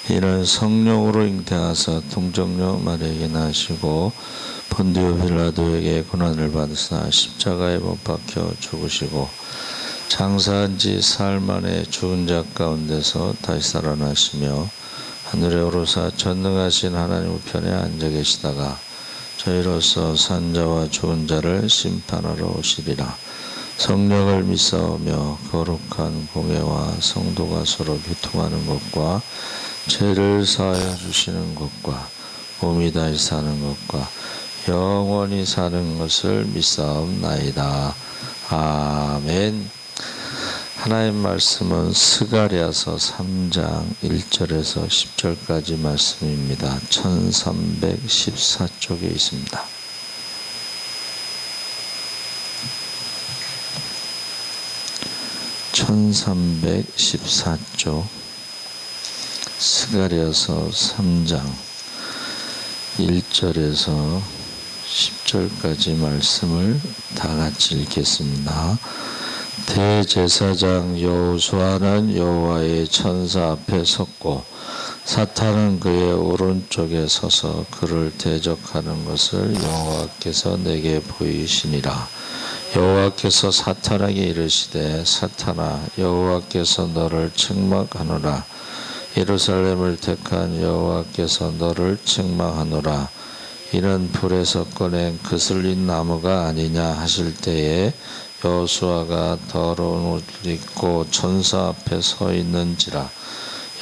이는 성령으로 잉태하사 동정녀 마리아에게 나시고 본디오 빌라도에게 고난을 받으사 십자가에 못 박혀 죽으시고 장사한 지 사흘 만에 죽은 자 가운데서 다시 살아나시며 하늘에 오르사 전능하신 하나님 우편에 앉아 계시다가 저희로서 산 자와 죽은 자를 심판하러 오시리라. 성령을 믿사오며 거룩한 공예와 성도가 서로 교통하는 것과 죄를 사하여 주시는 것과 몸이 다시 사는 것과 영원히 사는 것을 믿사옵나이다. 아멘. 하나님 말씀은 스가랴서 3장 1절에서 10절까지 말씀입니다. 1314쪽에 있습니다. (1314쪽) 스가랴서 3장 1절에서 10절까지 말씀을 다 같이 읽겠습니다. 대제사장 여호수아는 여호와의 천사 앞에 섰고 사탄은 그의 오른쪽에 서서 그를 대적하는 것을 여호와께서 내게 보이시니라. 여호와께서 사탄에게 이르시되 사탄아 여호와께서 너를 책망하노라. 예루살렘을 택한 여호와께서 너를 책망하노라. 이는 불에서 꺼낸 그슬린 나무가 아니냐 하실 때에 여호수아가 더러운 옷을 입고 천사 앞에 서 있는지라.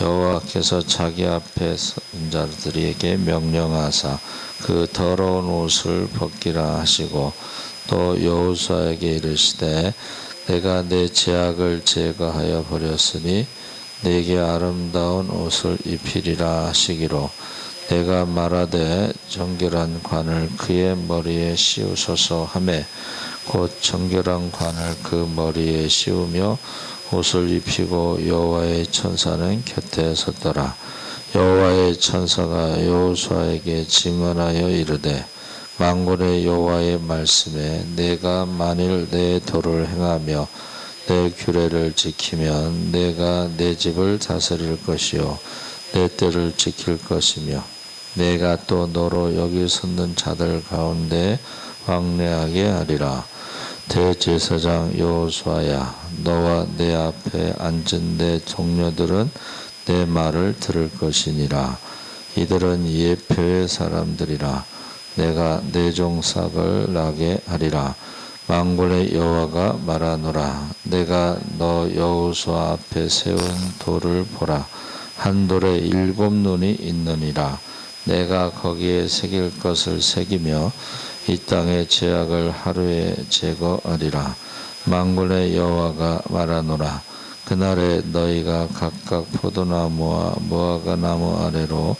여호와께서 자기 앞에 선 자들에게 명령하사 그 더러운 옷을 벗기라 하시고 또 여호수아에게 이르시되 내가 내 죄악을 제거하여 버렸으니 내게 아름다운 옷을 입히리라 하시기로 내가 말하되 정결한 관을 그의 머리에 씌우소서 하매 곧 정결한 관을 그 머리에 씌우며 옷을 입히고 여호와의 천사는 곁에 섰더라. 여호와의 천사가 여호수아에게 증언하여 이르되 만군의 여호와의 말씀에 내가 만일 내 도를 행하며 내 규례를 지키면 내가 내 집을 다스릴 것이요 내 때를 지킬 것이며 내가 또 너로 여기 섰는 자들 가운데 왕래하게 하리라. 대제사장 여호수아야 너와 내 앞에 앉은 내 동료들은 내 말을 들을 것이니라. 이들은 예표의 사람들이라. 내가 내 종삭을 나게 하리라. 만군의 여호와가 말하노라. 내가 너 여호수아 앞에 세운 돌을 보라. 한 돌에 7 눈이 있느니라. 내가 거기에 새길 것을 새기며 이 땅의 죄악을 하루에 제거하리라. 만군의 여호와가 말하노라. 그날에 너희가 각각 포도나무와 무화과나무 아래로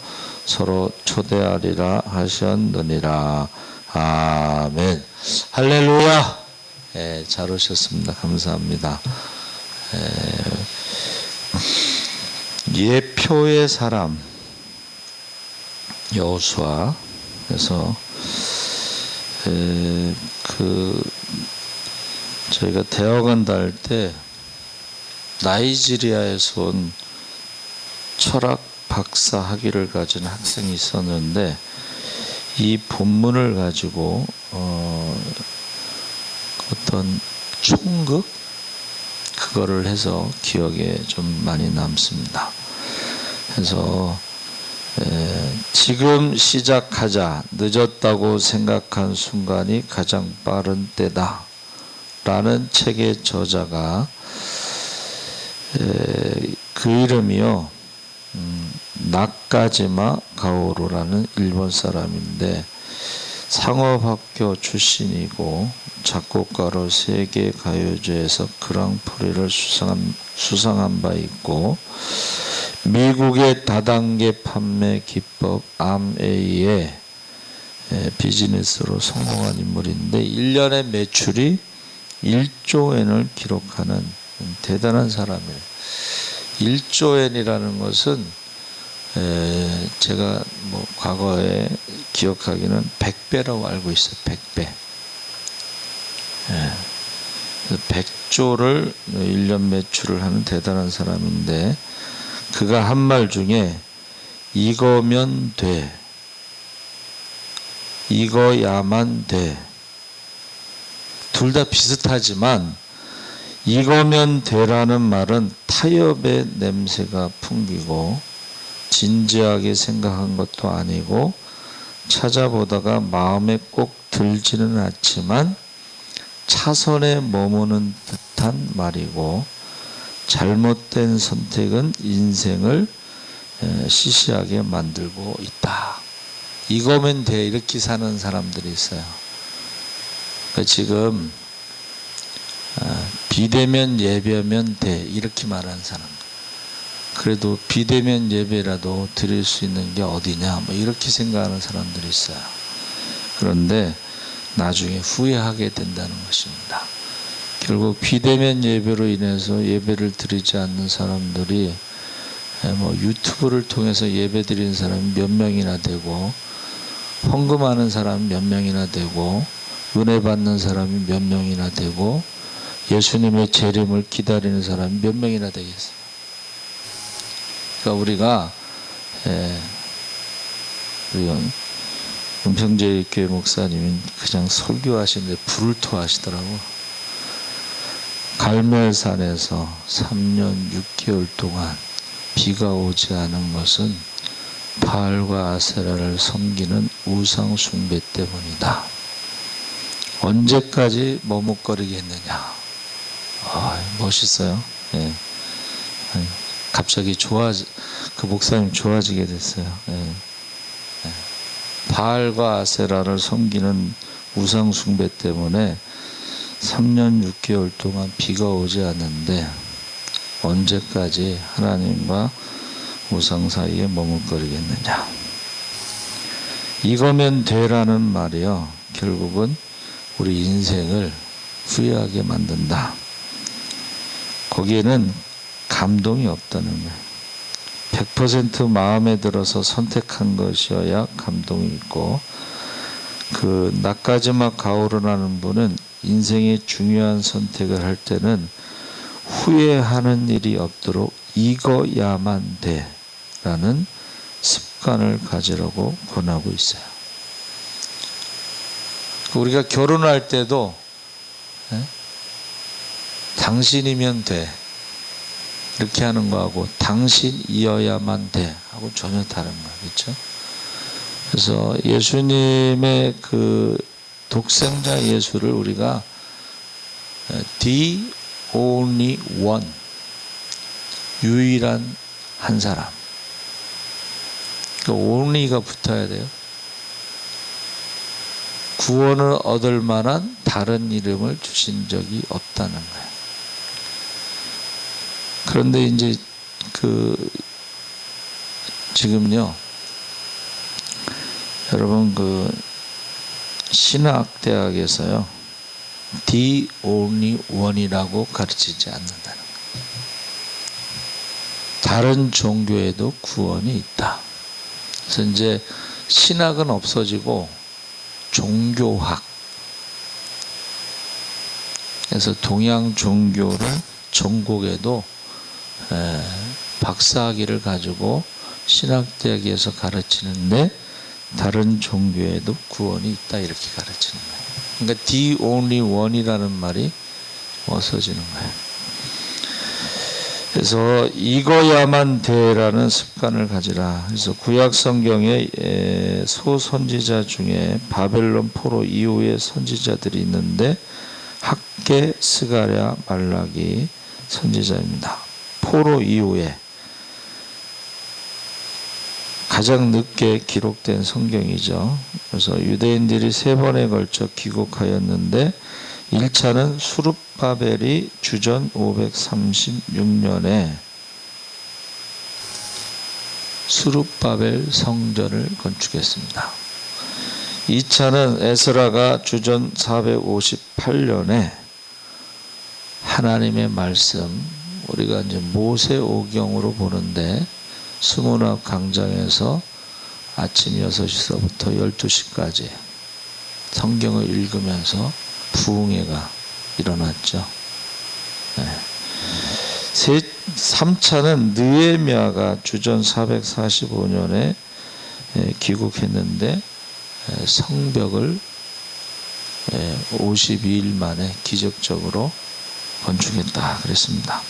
서로 초대하리라 하셨느니라. 아멘. 할렐루야. 잘 오셨습니다. 감사합니다. 예표의 사람 여호수아. 그래서 저희가 대학원 다닐 때 나이지리아에서 온 철학 박사 학위를 가진 학생이 있었는데 이 본문을 가지고 어떤 총극 그거를 해서 기억에 좀 많이 남습니다. 그래서 지금 시작하자. 늦었다고 생각한 순간이 가장 빠른 때다 라는 책의 저자가 그 이름이요 나카지마 가오루라는 일본 사람인데 상업학교 출신이고 작곡가로 세계 가요제에서 그랑프리를 수상한 바 있고 미국의 다단계 판매 기법 암웨이의 비즈니스로 성공한 인물인데 1년의 매출이 1조 엔을 기록하는 대단한 사람이에요. 1조 엔이라는 것은 제가 뭐 과거에 기억하기는 100배라고 알고 있어요. 100배. 100조를 1년 매출을 하는 대단한 사람인데 그가 한 말 중에 이거면 돼, 이거야만 돼. 둘 다 비슷하지만 이거면 돼라는 말은 타협의 냄새가 풍기고 진지하게 생각한 것도 아니고 찾아보다가 마음에 꼭 들지는 않지만 차선에 머무는 듯한 말이고 잘못된 선택은 인생을 시시하게 만들고 있다. 이거면 돼 이렇게 사는 사람들이 있어요. 그러니까 지금 비대면 예배면 돼 이렇게 말하는 사람. 그래도 비대면 예배라도 드릴 수 있는 게 어디냐 뭐 이렇게 생각하는 사람들이 있어요. 그런데 나중에 후회하게 된다는 것입니다. 결국 비대면 예배로 인해서 예배를 드리지 않는 사람들이 뭐 유튜브를 통해서 예배 드리는 사람이 몇 명이나 되고 헌금하는 사람이 몇 명이나 되고 은혜 받는 사람이 몇 명이나 되고 예수님의 재림을 기다리는 사람이 몇 명이나 되겠어요. 그러니까 우리가 우리 은평제 교회 목사님이 그냥 설교하시는데 불을 토하시더라고. 갈멜산에서 3년 6개월 동안 비가 오지 않은 것은 바알과 아세라를 섬기는 우상 숭배 때문이다. 언제까지 머뭇거리겠느냐. 멋있어요. 예. 갑자기 그 목사님 좋아지게 됐어요. 예. 바알과 아세라를 섬기는 우상 숭배 때문에 3년 6개월 동안 비가 오지 않는데 언제까지 하나님과 우상 사이에 머뭇거리겠느냐. 이거면 돼라는 말이요, 결국은 우리 인생을 후회하게 만든다. 거기에는 감동이 없다는 거예요. 100% 마음에 들어서 선택한 것이어야 감동이 있고, 그 나까지막 가오르라는 분은 인생의 중요한 선택을 할 때는 후회하는 일이 없도록 이거야만 돼 라는 습관을 가지라고 권하고 있어요. 우리가 결혼할 때도 당신이면 돼 이렇게 하는 거하고 당신이어야만 돼 하고 전혀 다른 거예요. 그렇죠? 그래서 예수님의 그 독생자 예수를 우리가 the only one, 유일한 한 사람, 그 only가 붙어야 돼요. 구원을 얻을 만한 다른 이름을 주신 적이 없다는 거예요. 그런데 이제 지금요, 여러분 신학대학에서요, the only one이라고 가르치지 않는다는 거예요. 다른 종교에도 구원이 있다. 그래서 이제 신학은 없어지고 종교학, 그래서 동양 종교를 전국에도 박사학위를 가지고 신학대학에서 가르치는데 다른 종교에도 구원이 있다 이렇게 가르치는 거예요. 그러니까 the only one이라는 말이 없어지는 거예요. 그래서 이거야만 돼라는 습관을 가지라. 그래서 구약 성경의 소선지자 중에 바벨론 포로 이후의 선지자들이 있는데 학개, 스가랴, 말라기 선지자입니다. 포로 이후에 가장 늦게 기록된 성경이죠. 그래서 유대인들이 3번에 걸쳐 귀국하였는데 1차는 수룹바벨이 주전 536년에 수룹바벨 성전을 건축했습니다. 2차는 에스라가 주전 458년에 하나님의 말씀, 우리가 이제 모세오경으로 보는데 수문학 강장에서 아침 6시서부터 12시까지 성경을 읽으면서 부흥회가 일어났죠. 3차는 느헤미야가 주전 445년에 귀국했는데 성벽을 52일 만에 기적적으로 건축했다 그랬습니다.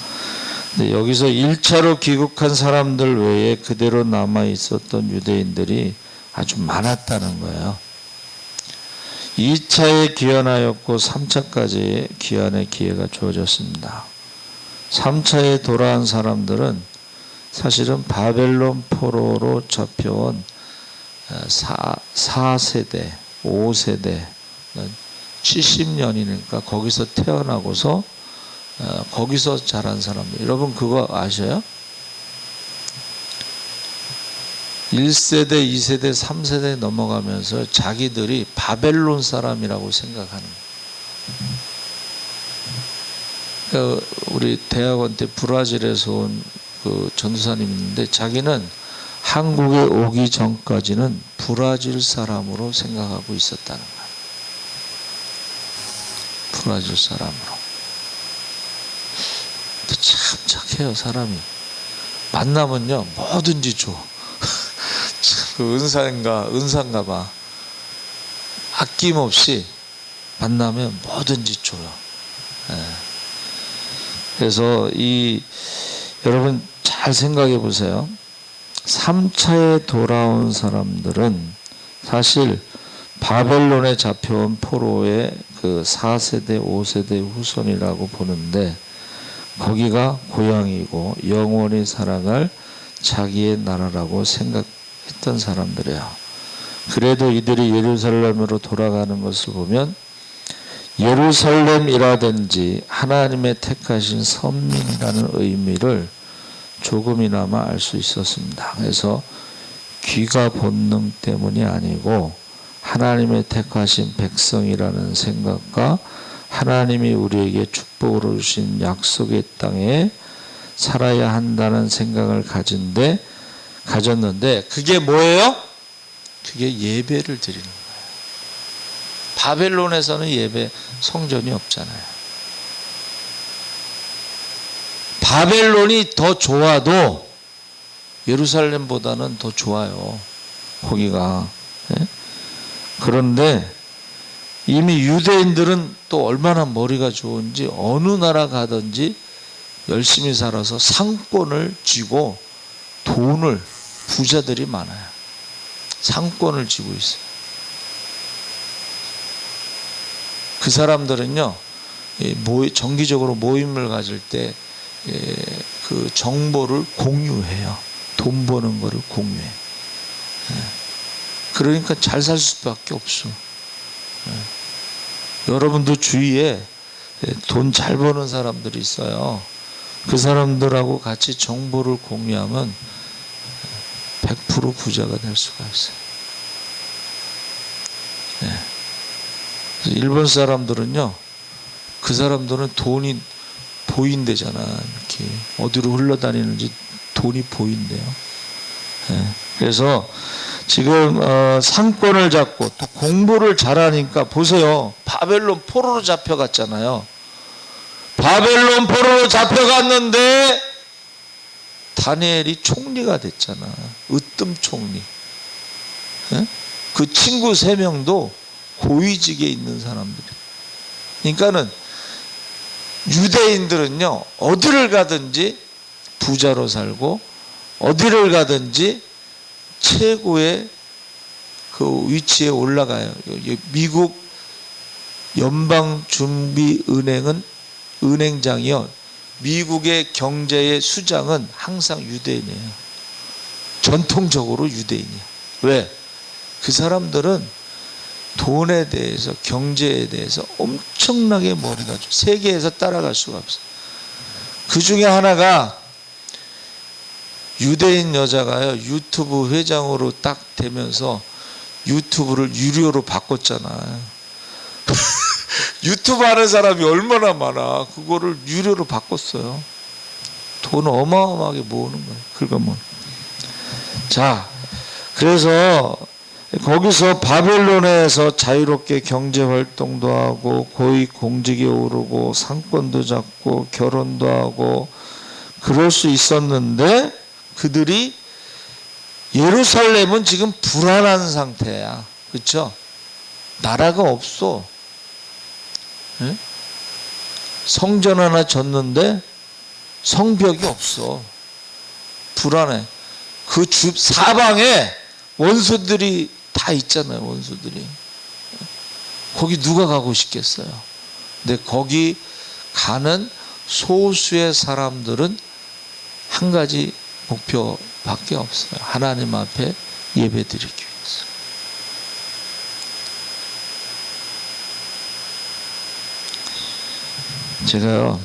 근데 여기서 1차로 귀국한 사람들 외에 그대로 남아 있었던 유대인들이 아주 많았다는 거예요. 2차에 귀환하였고 3차까지 귀환의 기회가 주어졌습니다. 3차에 돌아온 사람들은 사실은 바벨론 포로로 잡혀온 4세대, 5세대, 70년이니까 거기서 태어나고서 거기서 자란 사람들. 여러분 그거 아셔요? 1세대, 2세대, 3세대 넘어가면서 자기들이 바벨론 사람이라고 생각하는 거예요. 우리 대학원 때 브라질에서 온 그 전도사님 있는데 자기는 한국에 오기 전까지는 브라질 사람으로 생각하고 있었다는 거예요. 브라질 사람으로. 참 착해요, 사람이. 만나면요, 뭐든지 줘. 그 은사인가 봐. 아낌없이 만나면 뭐든지 줘요. 그래서 여러분 잘 생각해 보세요. 3차에 돌아온 사람들은 사실 바벨론에 잡혀온 포로의 그 4세대, 5세대 후손이라고 보는데 거기가 고향이고 영원히 살아갈 자기의 나라라고 생각했던 사람들이에요. 그래도 이들이 예루살렘으로 돌아가는 것을 보면 예루살렘이라든지 하나님의 택하신 선민이라는 의미를 조금이나마 알 수 있었습니다. 그래서 귀가 본능 때문이 아니고 하나님의 택하신 백성이라는 생각과 하나님이 우리에게 축복으로 주신 약속의 땅에 살아야 한다는 생각을 가졌는데 그게 뭐예요? 그게 예배를 드리는 거예요. 바벨론에서는 예배 성전이 없잖아요. 바벨론이 더 좋아도 예루살렘보다는 더 좋아요. 거기가. 그런데 이미 유대인들은 또 얼마나 머리가 좋은지 어느 나라 가든지 열심히 살아서 상권을 쥐고 돈을, 부자들이 많아요. 상권을 쥐고 있어요. 그 사람들은요, 정기적으로 모임을 가질 때 그 정보를 공유해요. 돈 버는 거를 공유해. 그러니까 잘 살 수밖에 없어. 여러분도 주위에 돈 잘 버는 사람들이 있어요. 그 사람들하고 같이 정보를 공유하면 100% 부자가 될 수가 있어요. 일본 사람들은요, 그 사람들은 돈이 보인대잖아. 이렇게 어디로 흘러다니는지 돈이 보인대요. 그래서 지금 상권을 잡고 또 공부를 잘하니까 보세요. 바벨론 포로로 잡혀갔잖아요. 바벨론 포로로 잡혀갔는데 다니엘이 총리가 됐잖아. 으뜸 총리. 그 친구 3명도 고위직에 있는 사람들이. 그러니까는 유대인들은요, 어디를 가든지 부자로 살고 어디를 가든지 최고의 그 위치에 올라가요. 미국 연방준비은행은 은행장이요, 미국의 경제의 수장은 항상 유대인이에요. 전통적으로 유대인이에요. 왜? 그 사람들은 돈에 대해서, 경제에 대해서 엄청나게 머리가 좋아요. 세계에서 따라갈 수가 없어요. 그 중에 하나가 유대인 여자가요, 유튜브 회장으로 딱 되면서 유튜브를 유료로 바꿨잖아요. 유튜브 하는 사람이 얼마나 많아. 그거를 유료로 바꿨어요. 돈 어마어마하게 모으는 거예요. 긁어모으는. 자, 그래서 거기서 바벨론에서 자유롭게 경제활동도 하고 고위 공직에 오르고 상권도 잡고 결혼도 하고 그럴 수 있었는데 그들이 예루살렘은 지금 불안한 상태야. 그렇죠? 나라가 없어. 네? 성전 하나 졌는데 성벽이 없어. 불안해. 그 주 사방에 원수들이 다 있잖아요. 원수들이. 거기 누가 가고 싶겠어요? 근데 거기 가는 소수의 사람들은 한 가지 목표밖에 없어요. 하나님 앞에 예배드리기 위해서. 제가요,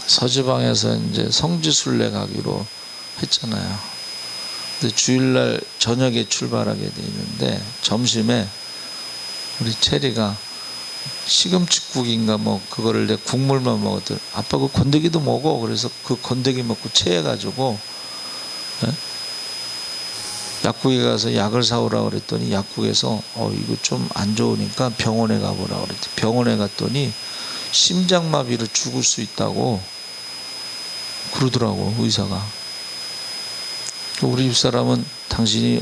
서지방에서 이제 성지순례 가기로 했잖아요. 근데 주일날 저녁에 출발하게 돼 있는데 점심에 우리 체리가 시금치국인가 뭐 그거를 내 국물만 먹었더니 아빠 그 건더기도 먹어. 그래서 그 건더기 먹고 체해가지고 약국에 가서 약을 사오라고 그랬더니 약국에서 이거 좀 안 좋으니까 병원에 가보라고 그랬더니 병원에 갔더니 심장마비로 죽을 수 있다고 그러더라고 의사가. 우리 집사람은 당신이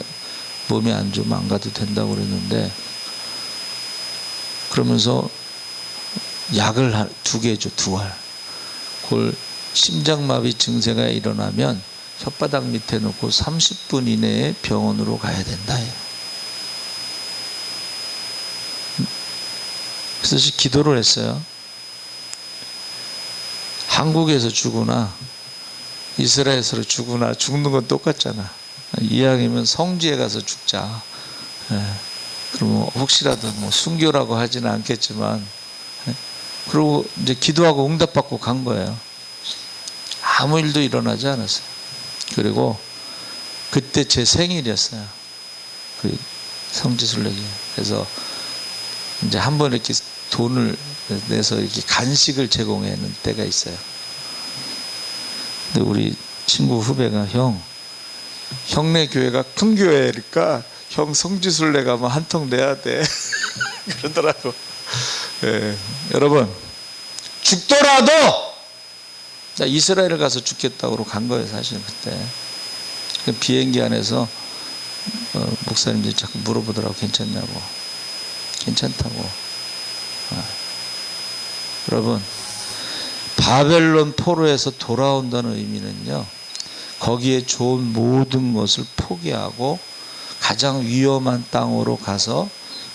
몸이 안 좋으면 안 가도 된다고 그랬는데 그러면서 약을 2개 줘, 2알. 그걸 심장마비 증세가 일어나면 혓바닥 밑에 놓고 30분 이내에 병원으로 가야 된다. 그래서 기도를 했어요. 한국에서 죽으나 이스라엘에서 죽으나 죽는 건 똑같잖아. 이왕이면 성지에 가서 죽자. 그러면 혹시라도 뭐 순교라고 하지는 않겠지만, 그리고 이제 기도하고 응답받고 간 거예요. 아무 일도 일어나지 않았어요. 그리고 그때 제 생일이었어요. 그 성지순례기. 그래서 이제 한번 이렇게 돈을 내서 이렇게 간식을 제공하는 때가 있어요. 근데 우리 친구 후배가 형네 교회가 큰 교회니까 형 성지순례 가면 한 통 내야 돼. 그러더라고. 네. 여러분 죽더라도 나 이스라엘을 가서 죽겠다고 간 거예요. 사실 그때 그 비행기 안에서 목사님들이 자꾸 물어보더라고. 괜찮냐고. 괜찮다고. 여러분 바벨론 포로에서 돌아온다는 의미는요, 거기에 좋은 모든 것을 포기하고 가장 위험한 땅으로 가서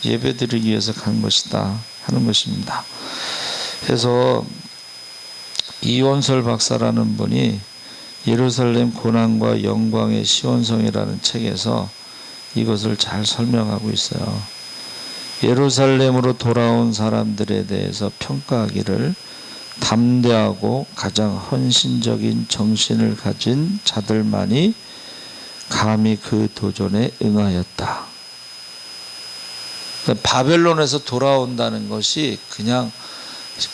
예배드리기 위해서 간 것이다 하는 것입니다. 그래서 이원설 박사라는 분이 예루살렘 고난과 영광의 시온성이라는 책에서 이것을 잘 설명하고 있어요. 예루살렘으로 돌아온 사람들에 대해서 평가하기를 담대하고 가장 헌신적인 정신을 가진 자들만이 감히 그 도전에 응하였다. 그러니까 바벨론에서 돌아온다는 것이 그냥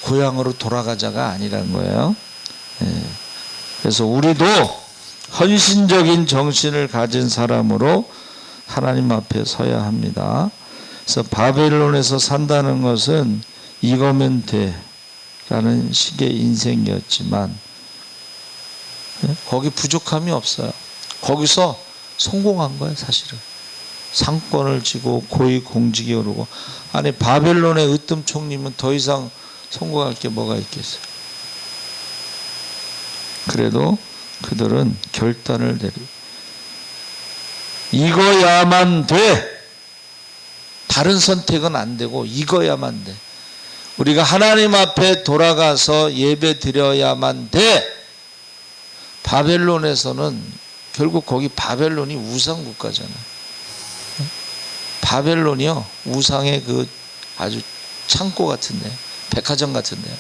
고향으로 돌아가자가 아니란 거예요. 그래서 우리도 헌신적인 정신을 가진 사람으로 하나님 앞에 서야 합니다. 그래서 바벨론에서 산다는 것은 이거면 돼 라는 식의 인생이었지만 거기 부족함이 없어요. 거기서 성공한 거예요. 사실은 상권을 쥐고 고위 공직에 오르고. 아니 바벨론의 으뜸총리면 더 이상 성공할 게 뭐가 있겠어요. 그래도 그들은 결단을 내리 이거야만 돼. 다른 선택은 안 되고 이거야만 돼. 우리가 하나님 앞에 돌아가서 예배 드려야만 돼. 바벨론에서는 결국 거기 바벨론이 우상 국가잖아요. 바벨론이요 우상의 그 아주 창고 같은데, 백화점 같은데,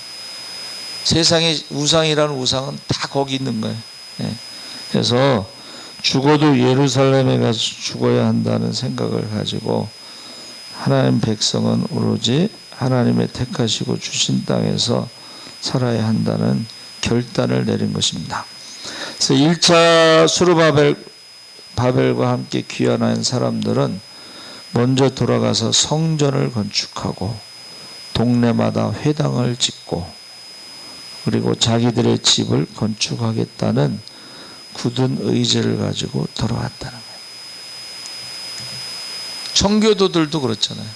세상에 우상이라는 우상은 다 거기 있는 거예요. 그래서 죽어도 예루살렘에 가서 죽어야 한다는 생각을 가지고 하나님 백성은 오로지 하나님의 택하시고 주신 땅에서 살아야 한다는 결단을 내린 것입니다. 그래서 1차 수르바벨과 함께 귀환한 사람들은 먼저 돌아가서 성전을 건축하고 동네마다 회당을 짓고 그리고 자기들의 집을 건축하겠다는 굳은 의지를 가지고 돌아왔다는 거예요. 청교도들도 그렇잖아요.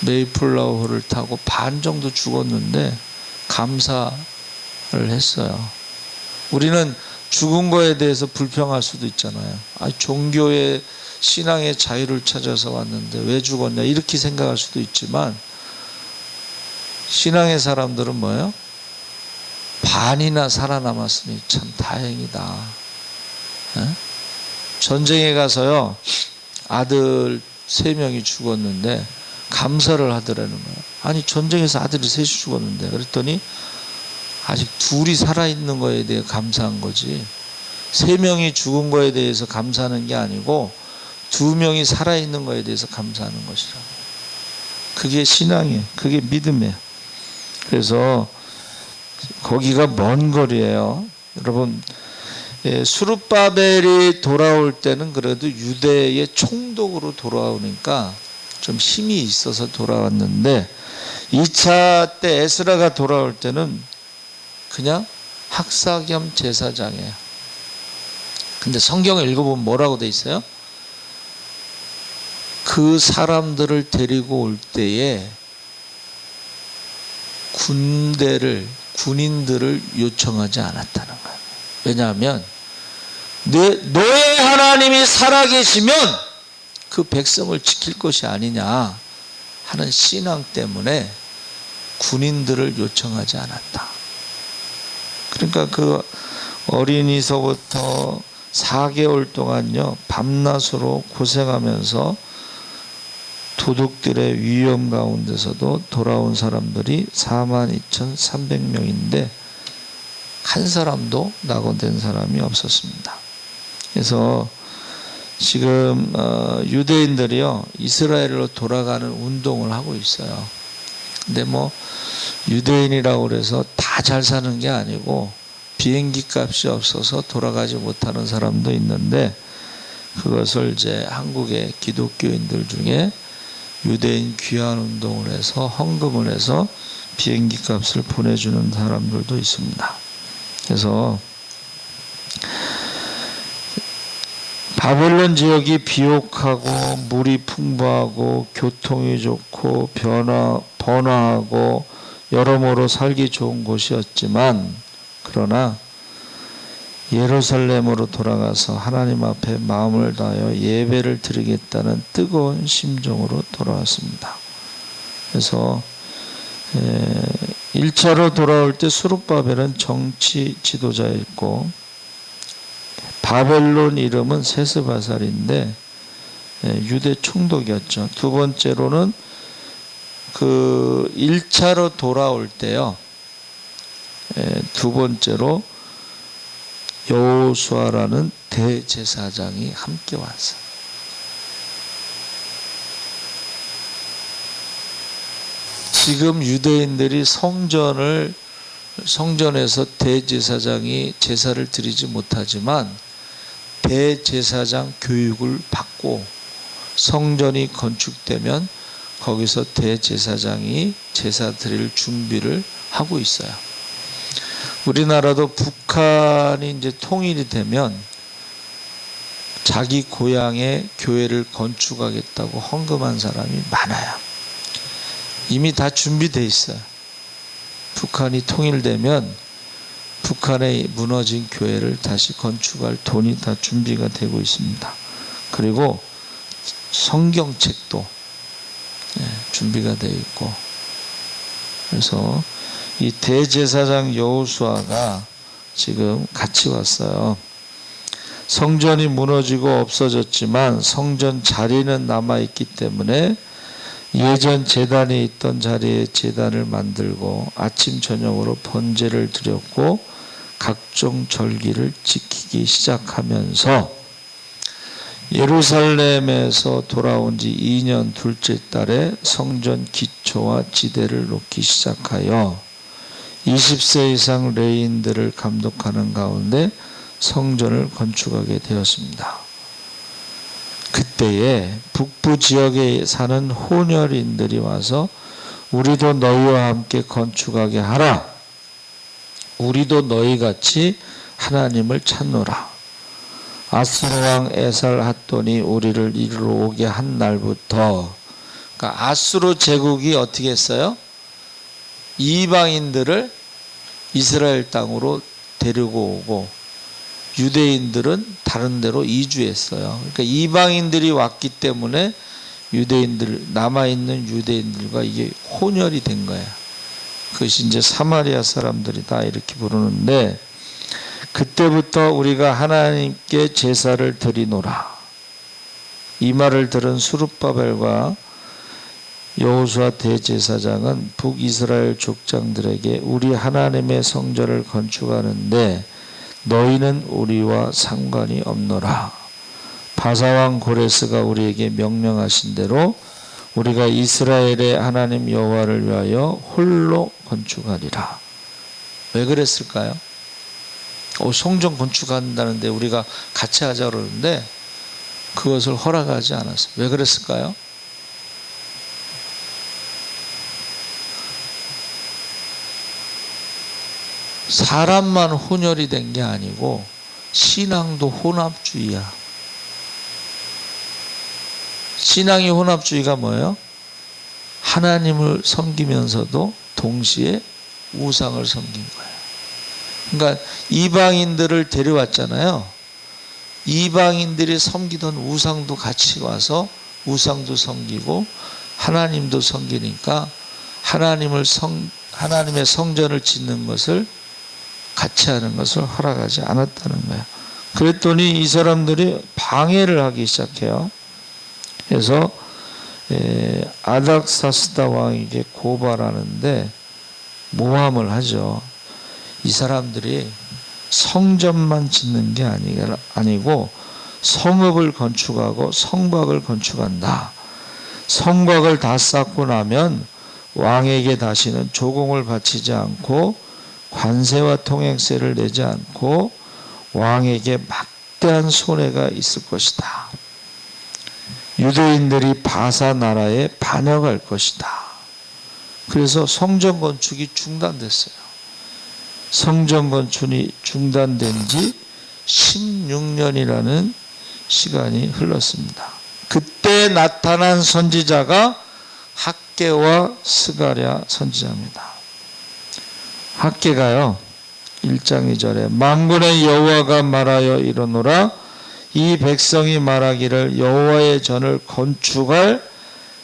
메이플라워를 타고 반 정도 죽었는데 감사를 했어요. 우리는 죽은 거에 대해서 불평할 수도 있잖아요. 종교의 신앙의 자유를 찾아서 왔는데 왜 죽었냐 이렇게 생각할 수도 있지만, 신앙의 사람들은 뭐예요? 반이나 살아남았으니 참 다행이다. 전쟁에 가서요, 아들 3명이 죽었는데 감사를 하더라는 거예요. 전쟁에서 아들이 3이 죽었는데, 그랬더니 아직 2이 살아있는 거에 대해 감사한 거지, 3명이 죽은 거에 대해서 감사하는 게 아니고 2명이 살아있는 거에 대해서 감사하는 것이라고. 그게 신앙이에요. 그게 믿음이에요. 그래서 거기가 먼 거리예요. 여러분, 스룹바벨이 돌아올 때는 그래도 유대의 총독으로 돌아오니까 좀 힘이 있어서 돌아왔는데, 2차 때 에스라가 돌아올 때는 그냥 학사 겸 제사장이에요. 근데 성경을 읽어보면 뭐라고 돼 있어요? 그 사람들을 데리고 올 때에 군인들을 요청하지 않았다는 거예요. 왜냐하면 너의 하나님이 살아계시면 그 백성을 지킬 것이 아니냐 하는 신앙 때문에 군인들을 요청하지 않았다. 그러니까 그 어린이서부터 4개월 동안요, 밤낮으로 고생하면서 도둑들의 위험 가운데서도 돌아온 사람들이 42,300명인데 한 사람도 낙오된 사람이 없었습니다. 그래서 지금 유대인들이요, 이스라엘로 돌아가는 운동을 하고 있어요. 근데 유대인이라고 그래서 다 잘 사는 게 아니고 비행기 값이 없어서 돌아가지 못하는 사람도 있는데, 그것을 이제 한국의 기독교인들 중에 유대인 귀환 운동을 해서 헌금을 해서 비행기 값을 보내주는 사람들도 있습니다. 그래서 바벨론 지역이 비옥하고 물이 풍부하고 교통이 좋고 번화하고 여러모로 살기 좋은 곳이었지만, 그러나 예루살렘으로 돌아가서 하나님 앞에 마음을 다하여 예배를 드리겠다는 뜨거운 심정으로 돌아왔습니다. 그래서 1차로 돌아올 때 스룹바벨은 정치 지도자였고, 바벨론 이름은 세스바살인데 유대 총독이었죠. 두 번째로는 그 1차로 돌아올 때요, 두 번째로 여호수아라는 대제사장이 함께 왔어요. 지금 유대인들이 성전에서 대제사장이 제사를 드리지 못하지만 대제사장 교육을 받고 성전이 건축되면 거기서 대제사장이 제사 드릴 준비를 하고 있어요. 우리나라도 북한이 이제 통일이 되면 자기 고향에 교회를 건축하겠다고 헌금한 사람이 많아요. 이미 다 준비되어 있어요. 북한이 통일되면 북한에 무너진 교회를 다시 건축할 돈이 다 준비가 되고 있습니다. 그리고 성경책도 준비가 되어 있고, 그래서 이 대제사장 여호수아가 지금 같이 왔어요. 성전이 무너지고 없어졌지만 성전 자리는 남아있기 때문에 예전 제단이 있던 자리에 제단을 만들고 아침 저녁으로 번제를 드렸고 각종 절기를 지키기 시작하면서 예루살렘에서 돌아온 지 2년 둘째 달에 성전 기초와 지대를 놓기 시작하여 20세 이상 레위인들을 감독하는 가운데 성전을 건축하게 되었습니다. 그때에 북부 지역에 사는 혼혈인들이 와서 우리도 너희와 함께 건축하게 하라. 우리도 너희같이 하나님을 찾노라. 아스로 왕 에살핫돈이 우리를 이리로 오게 한 날부터, 그러니까 아수르 제국이 어떻게 했어요? 이방인들을 이스라엘 땅으로 데리고 오고 유대인들은 다른 데로 이주했어요. 그러니까 이방인들이 왔기 때문에 유대인들, 남아있는 유대인들과 이게 혼혈이 된 거야. 그것이 이제 사마리아 사람들이다 이렇게 부르는데, 그때부터 우리가 하나님께 제사를 드리노라. 이 말을 들은 스룹바벨과 여호수아 대제사장은 북이스라엘 족장들에게 우리 하나님의 성전을 건축하는데 너희는 우리와 상관이 없노라. 바사왕 고레스가 우리에게 명령하신 대로 우리가 이스라엘의 하나님 여호와를 위하여 홀로 건축하리라. 왜 그랬을까요? 성전 건축한다는데 우리가 같이 하자 그러는데 그것을 허락하지 않았어요. 왜 그랬을까요? 사람만 혼혈이 된 게 아니고 신앙도 혼합주의야. 신앙이 혼합주의가 뭐예요? 하나님을 섬기면서도 동시에 우상을 섬긴 거예요. 그러니까 이방인들을 데려왔잖아요. 이방인들이 섬기던 우상도 같이 와서 우상도 섬기고 하나님도 섬기니까 하나님의 성전을 짓는 것을 같이 하는 것을 허락하지 않았다는 거예요. 그랬더니 이 사람들이 방해를 하기 시작해요. 그래서 아닥사스다 왕에게 고발하는데 모함을 하죠. 이 사람들이 성전만 짓는 게 아니고 성읍을 건축하고 성곽을 건축한다. 성곽을 다 쌓고 나면 왕에게 다시는 조공을 바치지 않고 관세와 통행세를 내지 않고 왕에게 막대한 손해가 있을 것이다. 유대인들이 바사 나라에 반역할 것이다. 그래서 성전 건축이 중단됐어요. 성전 건축이 중단된 지 16년이라는 시간이 흘렀습니다. 그때 나타난 선지자가 학개와 스가랴 선지자입니다. 학개가요 1장 2절에 만군의 여호와가 말하여 이르노라 이 백성이 말하기를 여호와의 전을 건축할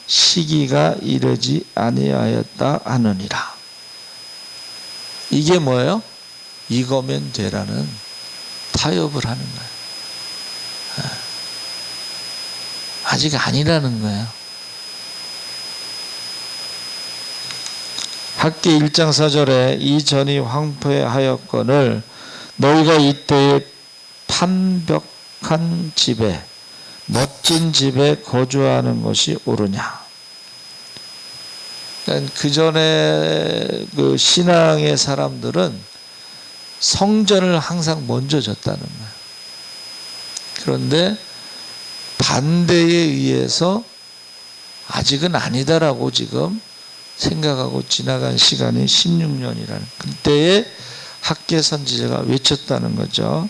시기가 이르지 아니하였다 하느니라. 이게 뭐예요? 이거면 되라는 타협을 하는 거예요. 아직 아니라는 거예요. 학개 1장 4절에 이 전이 황폐하였거늘 너희가 이때에 판벽한 집에 멋진 집에 거주하는 것이 옳으냐. 그러니까 그 전에 그 신앙의 사람들은 성전을 항상 먼저 졌다는 거예요. 그런데 반대에 의해서 아직은 아니다라고 지금 생각하고 지나간 시간이 16년이라는 그때에 학개 선지자가 외쳤다는 거죠.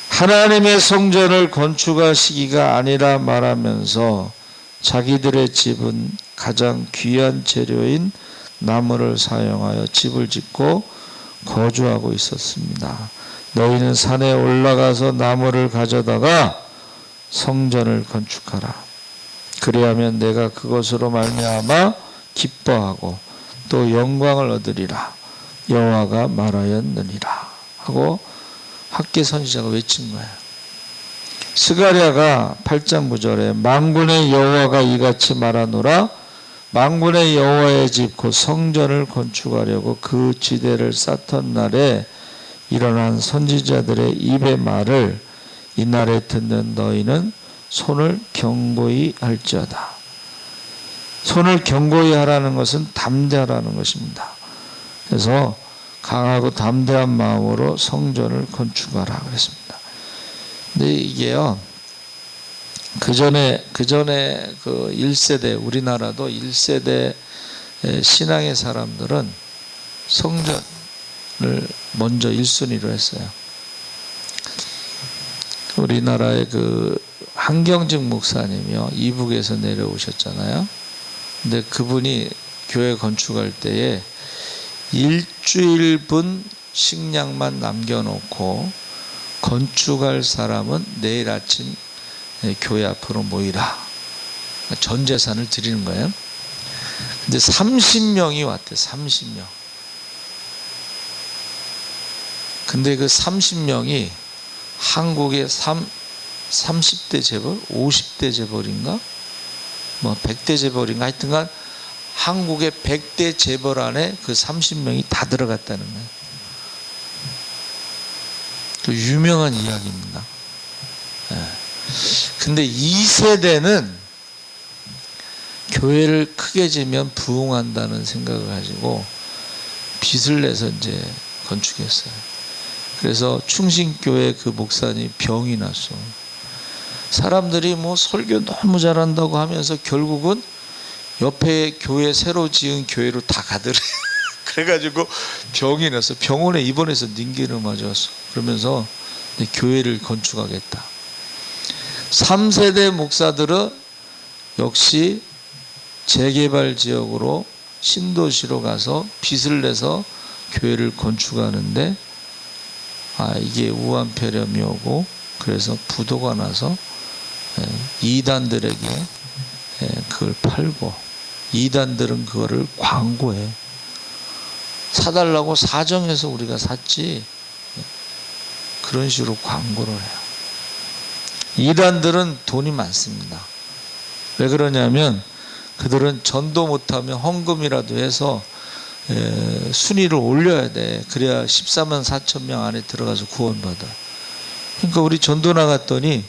하나님의 성전을 건축할 시기가 아니라 말하면서 자기들의 집은 가장 귀한 재료인 나무를 사용하여 집을 짓고 거주하고 있었습니다. 너희는 산에 올라가서 나무를 가져다가 성전을 건축하라. 그리하면 내가 그것으로 말미암아 기뻐하고 또 영광을 얻으리라. 여호와가 말하였느니라 하고 학개 선지자가 외친 거예요. 스가랴가 8장 9절에 만군의 여호와가 이같이 말하노라 만군의 여호와의 집 곧 성전을 건축하려고 그 지대를 쌓던 날에 일어난 선지자들의 입의 말을 이날에 듣는 너희는 손을 경고히 할지어다. 손을 경고히 하라는 것은 담대하라는 것입니다. 그래서 강하고 담대한 마음으로 성전을 건축하라 그랬습니다. 근데 이게요 그 전에 그 1세대, 우리나라도 1세대 신앙의 사람들은 성전을 먼저 1순위로 했어요. 우리나라의 그 한경직 목사님이요, 이북에서 내려오셨잖아요. 근데 그분이 교회 건축할 때에 일주일분 식량만 남겨놓고 건축할 사람은 내일 아침 교회 앞으로 모이라. 전 재산을 드리는 거예요. 근데 30명이 왔대. 30명. 근데 그 30명이 한국의 30대 재벌, 50대 재벌인가, 뭐 100대 재벌인가, 하여튼간 한국의 100대 재벌 안에 그 30명이 다 들어갔다는 거예요. 그 유명한 이야기입니다. 근데 2세대는 교회를 크게 지면 부흥한다는 생각을 가지고 빚을 내서 이제 건축했어요. 그래서 충신교회 그 목사님 병이 났어. 사람들이 뭐 설교 너무 잘한다고 하면서 결국은 옆에 교회 새로 지은 교회로 다 가더래. 그래가지고 병이 났어. 병원에 입원해서 닌기를 맞았어. 그러면서 교회를 건축하겠다. 3세대 목사들은 역시 재개발 지역으로 신도시로 가서 빚을 내서 교회를 건축하는데 이게 우한폐렴이 오고 그래서 부도가 나서 이단들에게 그걸 팔고, 이단들은 그거를 광고해. 사달라고 사정해서 우리가 샀지, 그런 식으로 광고를 해요. 이단들은 돈이 많습니다. 왜 그러냐면 그들은 전도 못하면 헌금이라도 해서 순위를 올려야 돼. 그래야 14만 4천 명 안에 들어가서 구원받아. 그러니까 우리 전도 나갔더니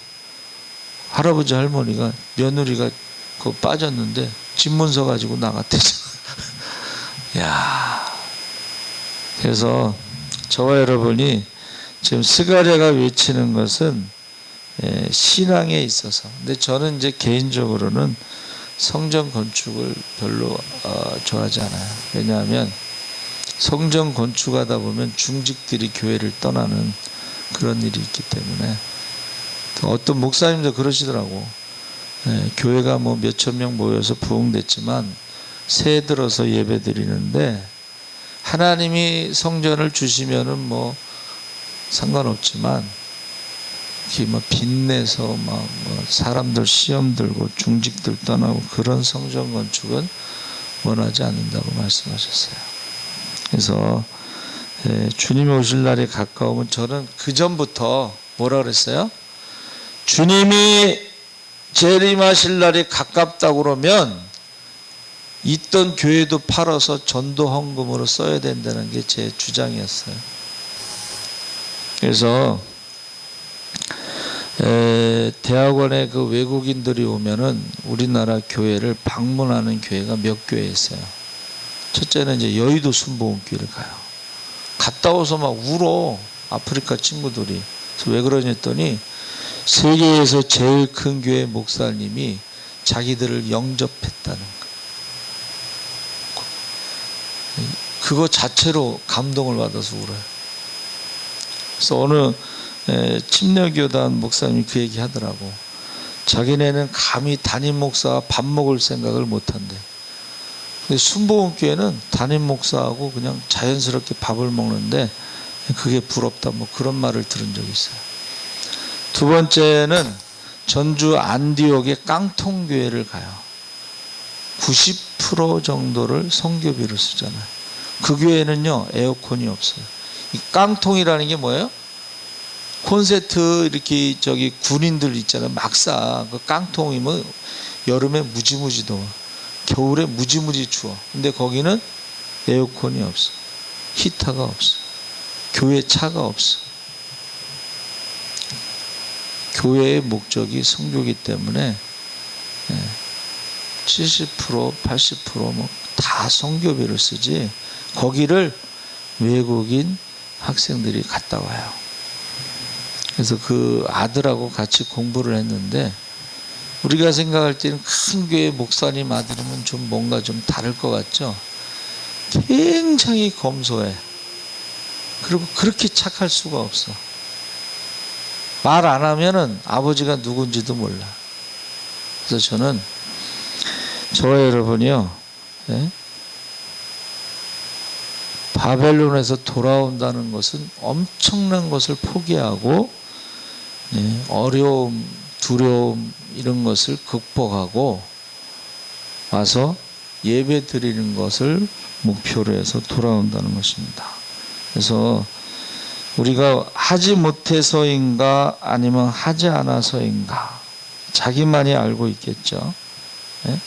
할아버지 할머니가, 며느리가 그거 빠졌는데 집문서 가지고 나갔대잖아. 야, 그래서 저와 여러분이 지금 스가랴가 외치는 것은 신앙에 있어서, 근데 저는 이제 개인적으로는 성전 건축을 별로 좋아하지 않아요. 왜냐하면 성전 건축하다 보면 중직들이 교회를 떠나는 그런 일이 있기 때문에. 어떤 목사님도 그러시더라고. 교회가 뭐 몇천 명 모여서 부흥됐지만 새해 들어서 예배 드리는데 하나님이 성전을 주시면은 뭐 상관없지만 뭐 빚내서 뭐 사람들 시험 들고 중직들 떠나고 그런 성전 건축은 원하지 않는다고 말씀하셨어요. 그래서 주님이 오실 날이 가까우면 저는 그 전부터 뭐라 그랬어요? 주님이 재림하실 날이 가깝다고 그러면 있던 교회도 팔아서 전도 헌금으로 써야 된다는 게 제 주장이었어요. 그래서 대학원에 그 외국인들이 오면은 우리나라 교회를 방문하는 교회가 몇 교회 있어요. 첫째는 이제 여의도 순복음교회를 가요. 갔다 와서 막 울어. 아프리카 친구들이. 그래서 왜 그러냐 했더니 세계에서 제일 큰 교회 목사님이 자기들을 영접했다는 거. 그거 자체로 감동을 받아서 울어요. 그래서 어느 침례교단 목사님이 그 얘기 하더라고. 자기네는 감히 담임 목사와 밥 먹을 생각을 못한대. 근데 순복음교회는 담임 목사하고 그냥 자연스럽게 밥을 먹는데 그게 부럽다, 뭐 그런 말을 들은 적이 있어요. 두 번째는 전주 안디옥의 깡통교회를 가요. 90% 정도를 성교비로 쓰잖아요. 그 교회는요 에어컨이 없어요. 이 깡통이라는 게 뭐예요? 콘센트 이렇게 군인들 있잖아요. 막 쏴. 그 깡통이면 여름에 무지무지 더워. 겨울에 무지무지 추워. 근데 거기는 에어컨이 없어. 히터가 없어. 교회 차가 없어. 교회의 목적이 선교기 때문에 70% 80% 뭐 다 선교비를 쓰지 거기를 외국인 학생들이 갔다 와요. 그래서 그 아들하고 같이 공부를 했는데 우리가 생각할 때는 큰 교회 목사님 아들이면 좀 뭔가 좀 다를 것 같죠? 굉장히 검소해. 그리고 그렇게 착할 수가 없어. 말 안 하면은 아버지가 누군지도 몰라. 그래서 저는 저와 여러분이요, 예? 바벨론에서 돌아온다는 것은 엄청난 것을 포기하고, 예, 어려움, 두려움 이런 것을 극복하고 와서 예배 드리는 것을 목표로 해서 돌아온다는 것입니다. 그래서 우리가 하지 못해서인가 아니면 하지 않아서인가 자기만이 알고 있겠죠. 예?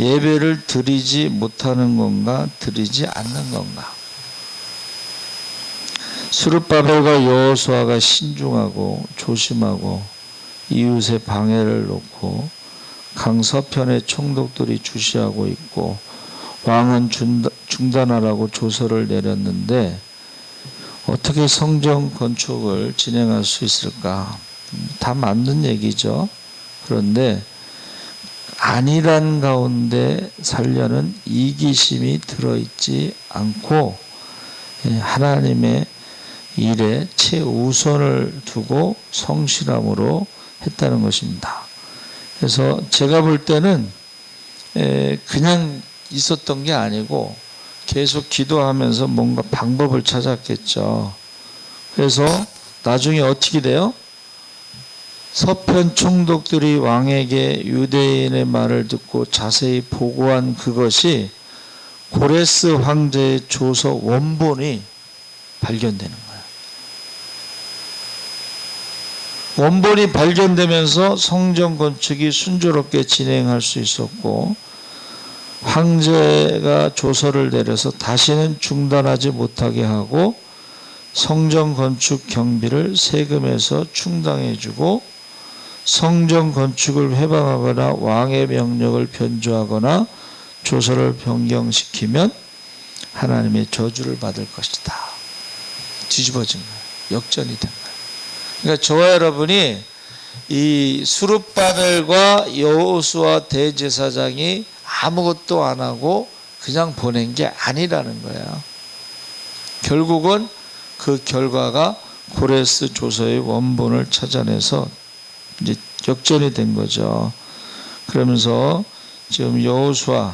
예배를 드리지 못하는 건가 드리지 않는 건가. 스룹바벨과 여호수아가 신중하고 조심하고 이웃의 방해를 놓고 강서편의 총독들이 주시하고 있고 왕은 중단하라고 조서를 내렸는데 어떻게 성전 건축을 진행할 수 있을까? 다 맞는 얘기죠. 그런데 안일한 가운데 살려는 이기심이 들어있지 않고 하나님의 일에 최우선을 두고 성실함으로 했다는 것입니다. 그래서 제가 볼 때는 그냥 있었던 게 아니고 계속 기도하면서 뭔가 방법을 찾았겠죠. 그래서 나중에 어떻게 돼요? 서편 총독들이 왕에게 유대인의 말을 듣고 자세히 보고한 그것이 고레스 황제의 조서 원본이 발견되는 거예요. 원본이 발견되면서 성전 건축이 순조롭게 진행할 수 있었고 황제가 조서를 내려서 다시는 중단하지 못하게 하고 성전 건축 경비를 세금에서 충당해주고 성전 건축을 회방하거나 왕의 명령을 변조하거나 조서를 변경시키면 하나님의 저주를 받을 것이다. 뒤집어진 거예요. 역전이 된 거예요. 그러니까 저와 여러분이 이 스룹바벨과 여호수아 대제사장이 아무것도 안 하고 그냥 보낸 게 아니라는 거예요. 결국은 그 결과가 고레스 조서의 원본을 찾아내서 이제 역전이 된 거죠. 그러면서 지금 여호수아에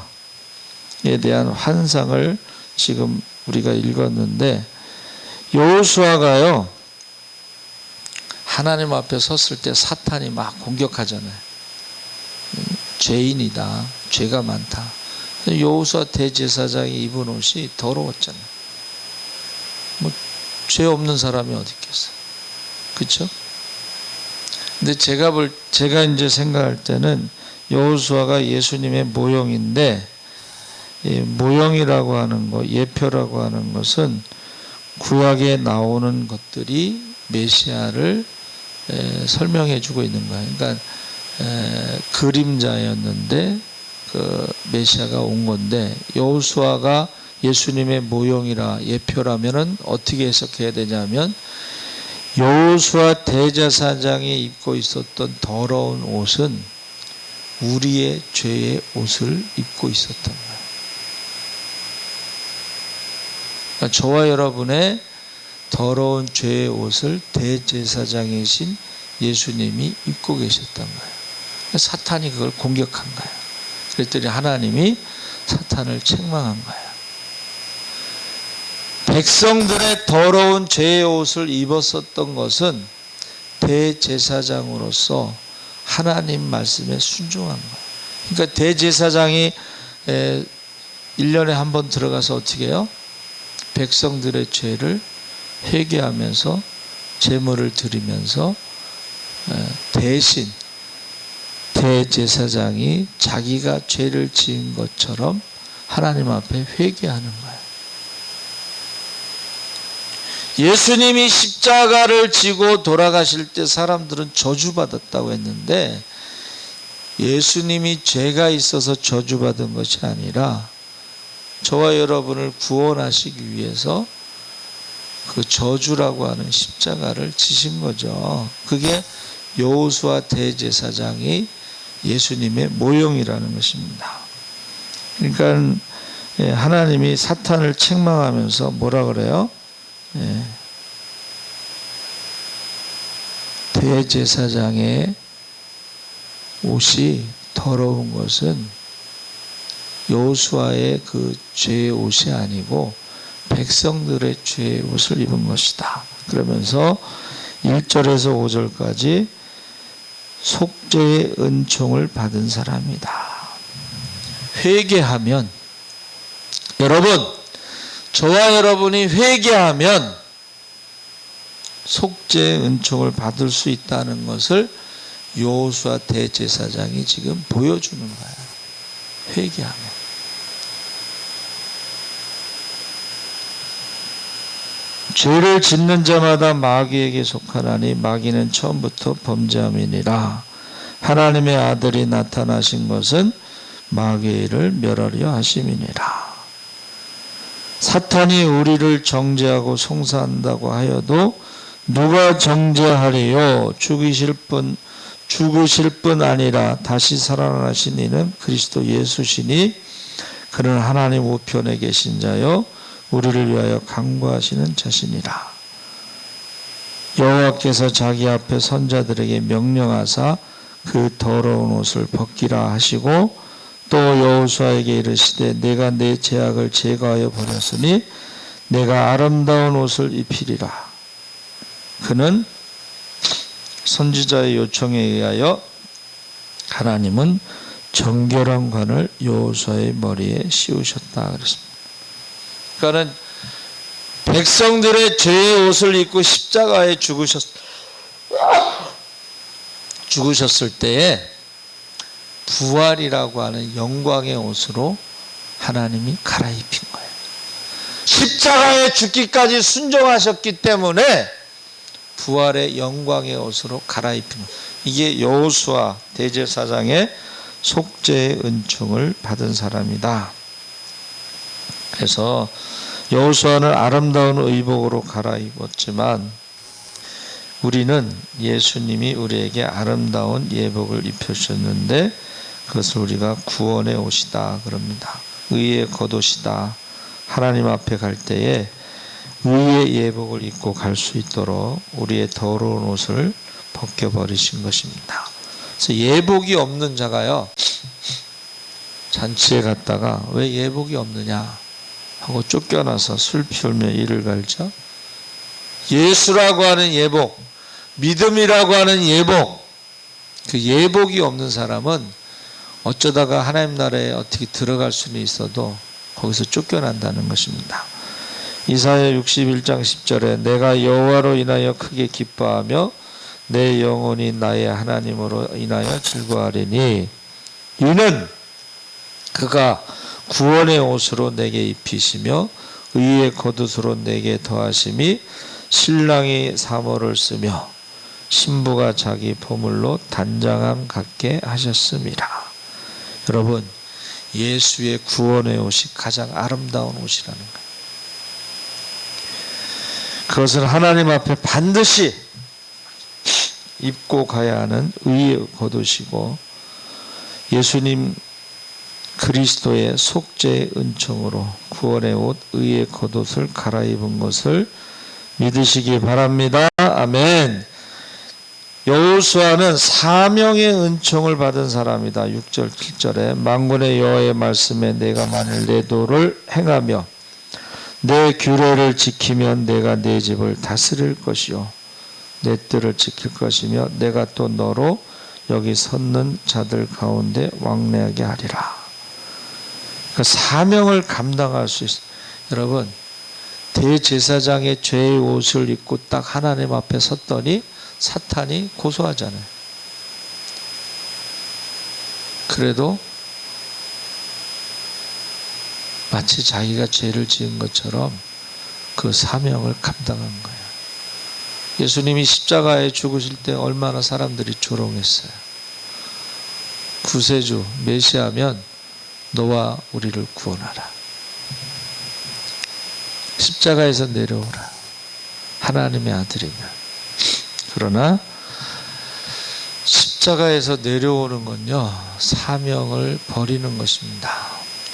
대한 환상을 지금 우리가 읽었는데 여호수아가요 하나님 앞에 섰을 때 사탄이 막 공격하잖아요. 죄인이다. 죄가 많다. 여호수아 대제사장이 입은 옷이 더러웠잖아요. 뭐 죄 없는 사람이 어디 있겠어요. 그렇죠? 근데 제가 이제 생각할 때는 여호수아가 예수님의 모형인데 모형이라고 하는 것, 예표라고 하는 것은 구약에 나오는 것들이 메시아를 설명해 주고 있는 거예요. 그러니까 그림자였는데 그 메시아가 온 건데 여호수아가 예수님의 모형이라 예표라면은 어떻게 해석해야 되냐면 여호수아 대제사장이 입고 있었던 더러운 옷은 우리의 죄의 옷을 입고 있었던 거예요. 그러니까 저와 여러분의 더러운 죄의 옷을 대제사장이신 예수님이 입고 계셨던 거예요. 사탄이 그걸 공격한 거예요. 그랬더니 하나님이 사탄을 책망한 거예요. 백성들의 더러운 죄의 옷을 입었었던 것은 대제사장으로서 하나님 말씀에 순종한 거예요. 그러니까 대제사장이 1년에 한 번 들어가서 어떻게 해요? 백성들의 죄를 회개하면서 제물을 드리면서 대신 대제사장이 자기가 죄를 지은 것처럼 하나님 앞에 회개하는 거예요. 예수님이 십자가를 지고 돌아가실 때 사람들은 저주받았다고 했는데 예수님이 죄가 있어서 저주받은 것이 아니라 저와 여러분을 구원하시기 위해서 그 저주라고 하는 십자가를 지신 거죠. 그게 여호수아 대제사장이 예수님의 모형이라는 것입니다. 그러니까 하나님이 사탄을 책망하면서 뭐라 그래요? 대제사장의 옷이 더러운 것은 여호수아의 그 죄의 옷이 아니고 백성들의 죄의 옷을 입은 것이다. 그러면서 1절에서 5절까지 속죄의 은총을 받은 사람이다. 회개하면, 여러분, 저와 여러분이 회개하면 속죄의 은총을 받을 수 있다는 것을 여호수아 대제사장이 지금 보여주는 거예요. 회개하면. 죄를 짓는 자마다 마귀에게 속하나니 마귀는 처음부터 범죄함이니라. 하나님의 아들이 나타나신 것은 마귀를 멸하려 하심이니라. 사탄이 우리를 정죄하고 송사한다고 하여도 누가 정죄하리요? 죽으실 뿐 아니라 다시 살아나신 이는 그리스도 예수시니 그는 하나님 우편에 계신 자요 우리를 위하여 간구하시는 자시니라. 여호와께서 자기 앞에 선자들에게 명령하사 그 더러운 옷을 벗기라 하시고 또 여호수아에게 이르시되 내가 내 죄악을 제거하여 버렸으니 내가 아름다운 옷을 입히리라. 그는 선지자의 요청에 의하여 하나님은 정결한 관을 여호수아의 머리에 씌우셨다 그랬습니다. 그러니까는 백성들의 죄의 옷을 입고 십자가에 죽으셨을 때에 부활이라고 하는 영광의 옷으로 하나님이 갈아입힌 거예요. 십자가에 죽기까지 순종하셨기 때문에 부활의 영광의 옷으로 갈아입힌 거예요. 이게 여호수아 대제사장의 속죄의 은총을 받은 사람이다. 그래서 여호수아는 아름다운 의복으로 갈아입었지만 우리는 예수님이 우리에게 아름다운 예복을 입혀주셨는데 그것을 우리가 구원의 옷이다 그럽니다. 의의 겉옷이다. 하나님 앞에 갈 때에 의의 예복을 입고 갈 수 있도록 우리의 더러운 옷을 벗겨버리신 것입니다. 그래서 예복이 없는 자가요, 잔치에 갔다가 왜 예복이 없느냐 하고 쫓겨나서 술 피우며 이를 갈죠. 예수라고 하는 예복, 믿음이라고 하는 예복, 그 예복이 없는 사람은 어쩌다가 하나님 나라에 어떻게 들어갈 수는 있어도 거기서 쫓겨난다는 것입니다. 이사야 61장 10절에 내가 여호와로 인하여 크게 기뻐하며 내 영혼이 나의 하나님으로 인하여 즐거워하리니 이는 그가 구원의 옷으로 내게 입히시며 의의 겉옷으로 내게 더하심이 신랑이 사모를 쓰며 신부가 자기 보물로 단장함 갖게 하셨음이라. 여러분, 예수의 구원의 옷이 가장 아름다운 옷이라는 거예요. 그것은 하나님 앞에 반드시 입고 가야 하는 의의 겉옷이고 예수님 그리스도의 속죄의 은총으로 구원의 옷 의의 겉옷을 갈아입은 것을 믿으시기 바랍니다. 아멘. 여호수아는 사명의 은총을 받은 사람이다. 6절 7절에 만군의 여호와의 말씀에 내가 만일 내 도를 행하며 내 규례를 지키면 내가 내 집을 다스릴 것이요 내 뜰을 지킬 것이며 내가 또 너로 여기 섰는 자들 가운데 왕래하게 하리라. 그 사명을 감당할 수 있어요. 여러분, 대제사장의 죄의 옷을 입고 딱 하나님 앞에 섰더니 사탄이 고소하잖아요. 그래도 마치 자기가 죄를 지은 것처럼 그 사명을 감당한 거예요. 예수님이 십자가에 죽으실 때 얼마나 사람들이 조롱했어요. 구세주 메시아면 너와 우리를 구원하라. 십자가에서 내려오라. 하나님의 아들이냐. 그러나 십자가에서 내려오는 건요, 사명을 버리는 것입니다.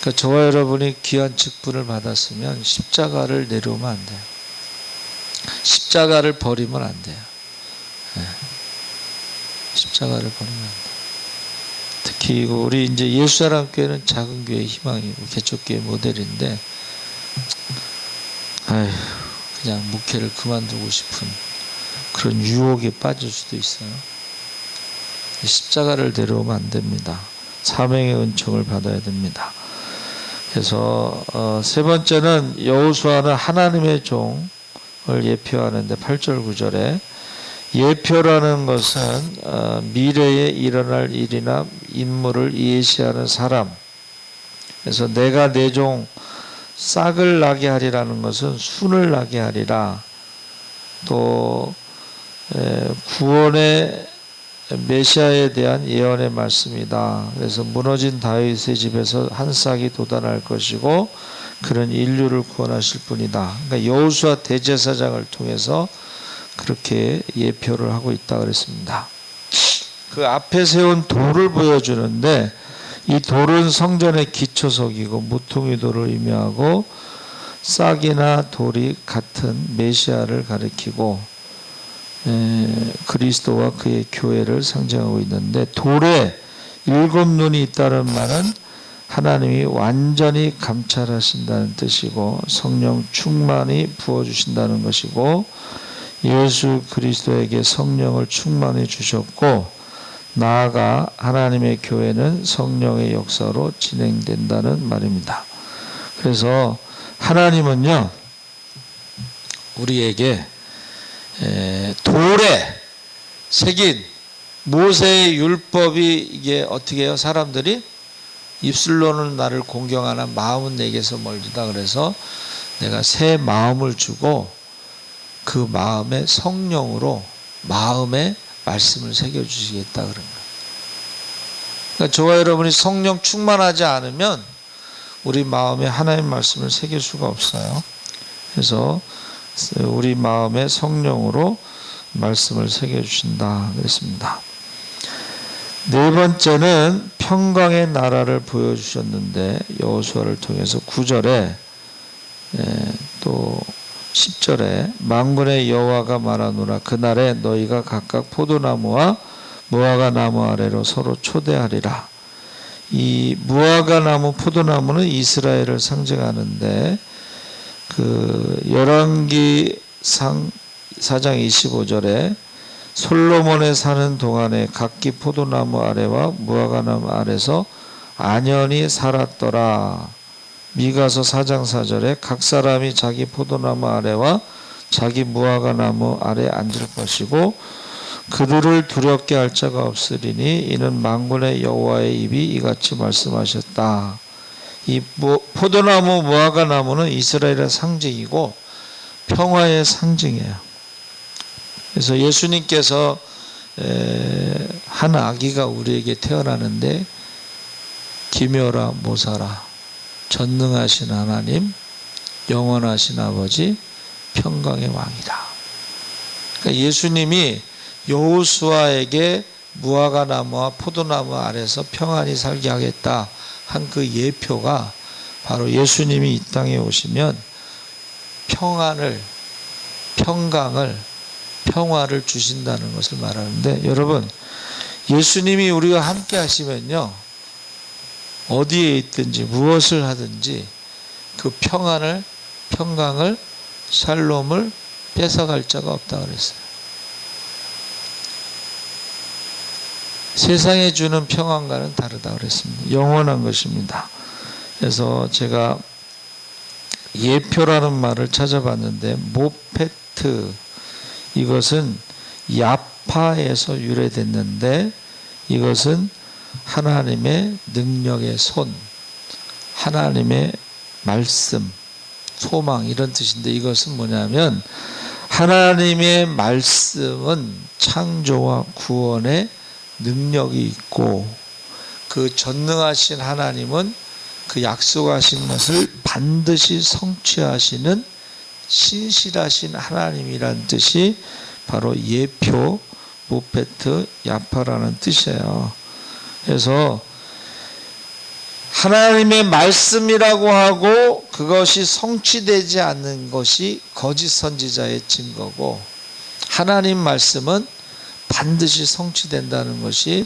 그러니까 저와 여러분이 귀한 직분을 받았으면 십자가를 내려오면 안 돼요. 십자가를 버리면 안 돼요. 네. 십자가를 버리면 안 돼요. 특히 우리 이제 예수사랑교회는 작은 교회의 희망이고 개척교회 모델인데, 그냥 목회를 그만두고 싶은 그런 유혹에 빠질 수도 있어요. 십자가를 내려오면 안 됩니다. 사명의 은총을 받아야 됩니다. 그래서 세 번째는 여호수아는 하나님의 종을 예표하는데 8절 9절에 예표라는 것은 미래에 일어날 일이나 인물을 예시하는 사람. 그래서 내가 내 종 싹을 나게 하리라는 것은 순을 나게 하리라. 또 구원의 메시아에 대한 예언의 말씀이다. 그래서 무너진 다윗의 집에서 한 싹이 돋아날 것이고 그런 인류를 구원하실 분이다. 그러니까 여호수아 대제사장을 통해서 그렇게 예표를 하고 있다 그랬습니다. 그 앞에 세운 돌을 보여주는데 이 돌은 성전의 기초석이고 모퉁이 돌을 의미하고 싹이나 돌이 같은 메시아를 가리키고 그리스도와 그의 교회를 상징하고 있는데 돌에 7눈이 있다는 말은 하나님이 완전히 감찰하신다는 뜻이고 성령 충만히 부어주신다는 것이고 예수 그리스도에게 성령을 충만히 주셨고 나아가 하나님의 교회는 성령의 역사로 진행된다는 말입니다. 그래서 하나님은요 우리에게 돌에 새긴 모세의 율법이 이게 어떻게 해요? 사람들이 입술로는 나를 공경하나 마음은 내게서 멀리다. 그래서 내가 새 마음을 주고 그 마음에 성령으로 마음에 말씀을 새겨주시겠다 그런 거예요. 그러니까 저와 여러분이 성령 충만하지 않으면 우리 마음에 하나님 말씀을 새길 수가 없어요. 그래서 우리 마음에 성령으로 말씀을 새겨주신다 그랬습니다. 네 번째는 평강의 나라를 보여주셨는데 여호수아를 통해서 9절에 또 10절에 만군의 여호와가 말하노라 그날에 너희가 각각 포도나무와 무화과 나무 아래로 서로 초대하리라. 이 무화과 나무 포도나무는 이스라엘을 상징하는데 그 열왕기상 4장 25절에 솔로몬에 사는 동안에 각기 포도나무 아래와 무화과나무 아래서 안연히 살았더라. 미가서 4장 4절에 각 사람이 자기 포도나무 아래와 자기 무화과나무 아래 앉을 것이고 그들을 두렵게 할 자가 없으리니 이는 만군의 여호와의 입이 이같이 말씀하셨다. 이 포도나무 무화과나무는 이스라엘의 상징이고 평화의 상징이에요. 그래서 예수님께서 한 아기가 우리에게 태어나는데 기묘라 모사라 전능하신 하나님 영원하신 아버지 평강의 왕이다. 그러니까 예수님이 여호수아에게 무화과나무와 포도나무 아래서 평안히 살게 하겠다 한 그 예표가 바로 예수님이 이 땅에 오시면 평안을 평강을 평화를 주신다는 것을 말하는데 여러분 예수님이 우리와 함께 하시면요 어디에 있든지 무엇을 하든지 그 평안을 평강을 샬롬을 뺏어갈 자가 없다 그랬어요. 세상에 주는 평안과는 다르다 그랬습니다. 영원한 것입니다. 그래서 제가 예표라는 말을 찾아봤는데 모페트 이것은 야파에서 유래됐는데 이것은 하나님의 능력의 손, 하나님의 말씀, 소망 이런 뜻인데 이것은 뭐냐면 하나님의 말씀은 창조와 구원의 능력이 있고 그 전능하신 하나님은 그 약속하신 것을 반드시 성취하시는 신실하신 하나님이란 뜻이 바로 예표 모페트, 야파라는 뜻이에요. 그래서 하나님의 말씀이라고 하고 그것이 성취되지 않는 것이 거짓 선지자의 증거고, 하나님 말씀은 반드시 성취된다는 것이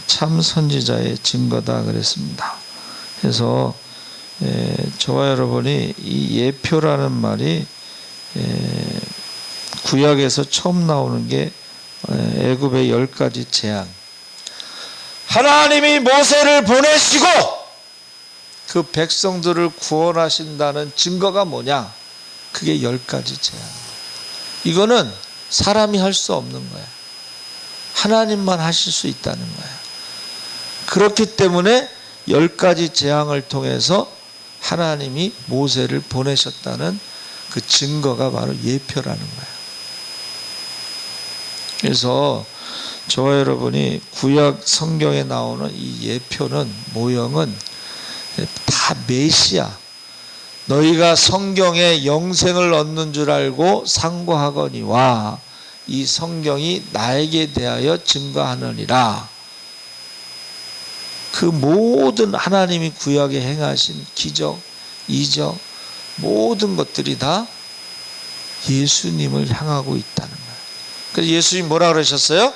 참 선지자의 증거다 그랬습니다. 그래서 저와 여러분이 이 예표라는 말이 구약에서 처음 나오는 게 애굽의 10가지 재앙, 하나님이 모세를 보내시고 그 백성들을 구원하신다는 증거가 뭐냐? 그게 10가지 재앙. 이거는 사람이 할 수 없는 거야. 하나님만 하실 수 있다는 거야. 그렇기 때문에 10가지 재앙을 통해서 하나님이 모세를 보내셨다는 그 증거가 바로 예표라는 거야. 그래서 저와 여러분이 구약 성경에 나오는 이 예표는, 모형은 다 메시아, 너희가 성경에 영생을 얻는 줄 알고 상고하거니와 이 성경이 나에게 대하여 증거하느니라. 그 모든 하나님이 구약에 행하신 기적, 이적, 모든 것들이 다 예수님을 향하고 있다는 거예요. 그래서 예수님 뭐라 그러셨어요?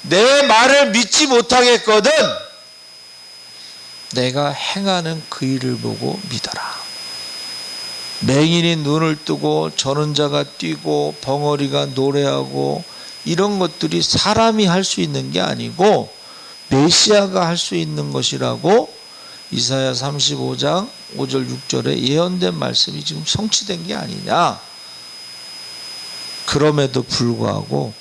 내 말을 믿지 못하겠거든 내가 행하는 그 일을 보고 믿어라. 맹인이 눈을 뜨고 저는 자가 뛰고 벙어리가 노래하고 이런 것들이 사람이 할 수 있는 게 아니고 메시아가 할 수 있는 것이라고 이사야 35장 5절 6절에 예언된 말씀이 지금 성취된 게 아니냐. 그럼에도 불구하고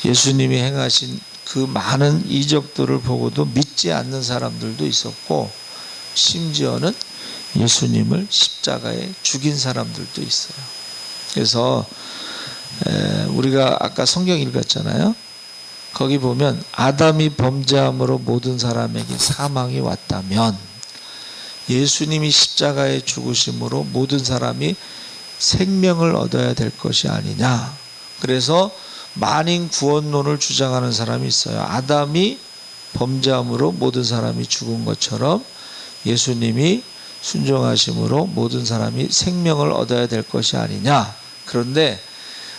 예수님이 행하신 그 많은 이적들을 보고도 믿지 않는 사람들도 있었고, 심지어는 예수님을 십자가에 죽인 사람들도 있어요. 그래서 우리가 아까 성경 읽었잖아요. 거기 보면 아담이 범죄함으로 모든 사람에게 사망이 왔다면 예수님이 십자가에 죽으심으로 모든 사람이 생명을 얻어야 될 것이 아니냐. 그래서 만인 구원론을 주장하는 사람이 있어요. 아담이 범죄함으로 모든 사람이 죽은 것처럼 예수님이 순종하심으로 모든 사람이 생명을 얻어야 될 것이 아니냐. 그런데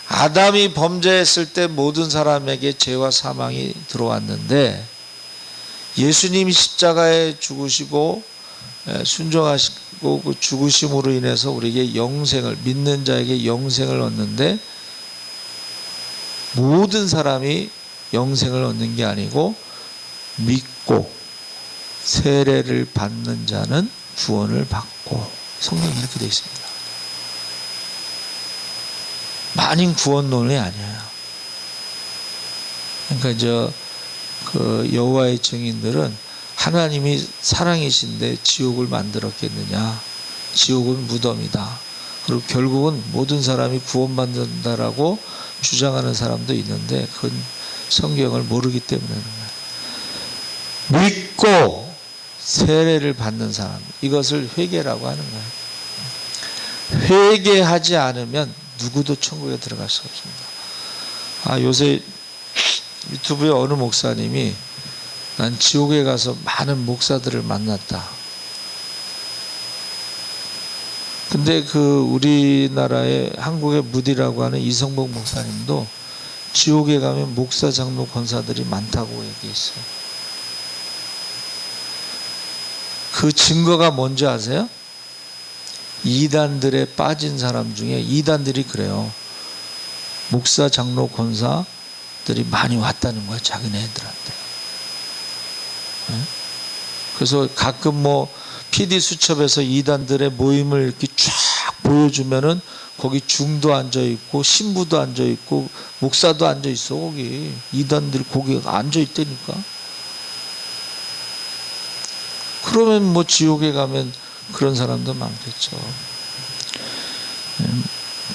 아담이 범죄했을 때 모든 사람에게 죄와 사망이 들어왔는데 예수님이 십자가에 죽으시고 순종하시고 그 죽으심으로 인해서 우리에게 영생을, 믿는 자에게 영생을 얻는데, 모든 사람이 영생을 얻는 게 아니고 믿고 세례를 받는 자는 구원을 받고, 성경이 이렇게 되어 있습니다. 만인 구원론이 아니에요. 그러니까 그 여호와의 증인들은 하나님이 사랑이신데 지옥을 만들었겠느냐. 지옥은 무덤이다. 그리고 결국은 모든 사람이 구원받는다라고 주장하는 사람도 있는데 그건 성경을 모르기 때문에 믿고 세례를 받는 사람, 이것을 회개라고 하는 거예요. 회개하지 않으면 누구도 천국에 들어갈 수 없습니다. 요새 유튜브에 어느 목사님이 난 지옥에 가서 많은 목사들을 만났다. 근데 그 우리나라의 한국의 무디라고 하는 이성복 목사님도 지옥에 가면 목사, 장로, 권사들이 많다고 얘기했어요. 그 증거가 뭔지 아세요? 이단들에 빠진 사람 중에 이단들이 그래요. 목사, 장로, 권사들이 많이 왔다는 거야, 자기네들한테. 그래서 가끔 PD 수첩에서 이단들의 모임을 이렇게 쫙 보여주면은 거기 중도 앉아있고 신부도 앉아있고 목사도 앉아있어. 거기 이단들이 거기 앉아있다니까. 그러면 지옥에 가면 그런 사람도 많겠죠.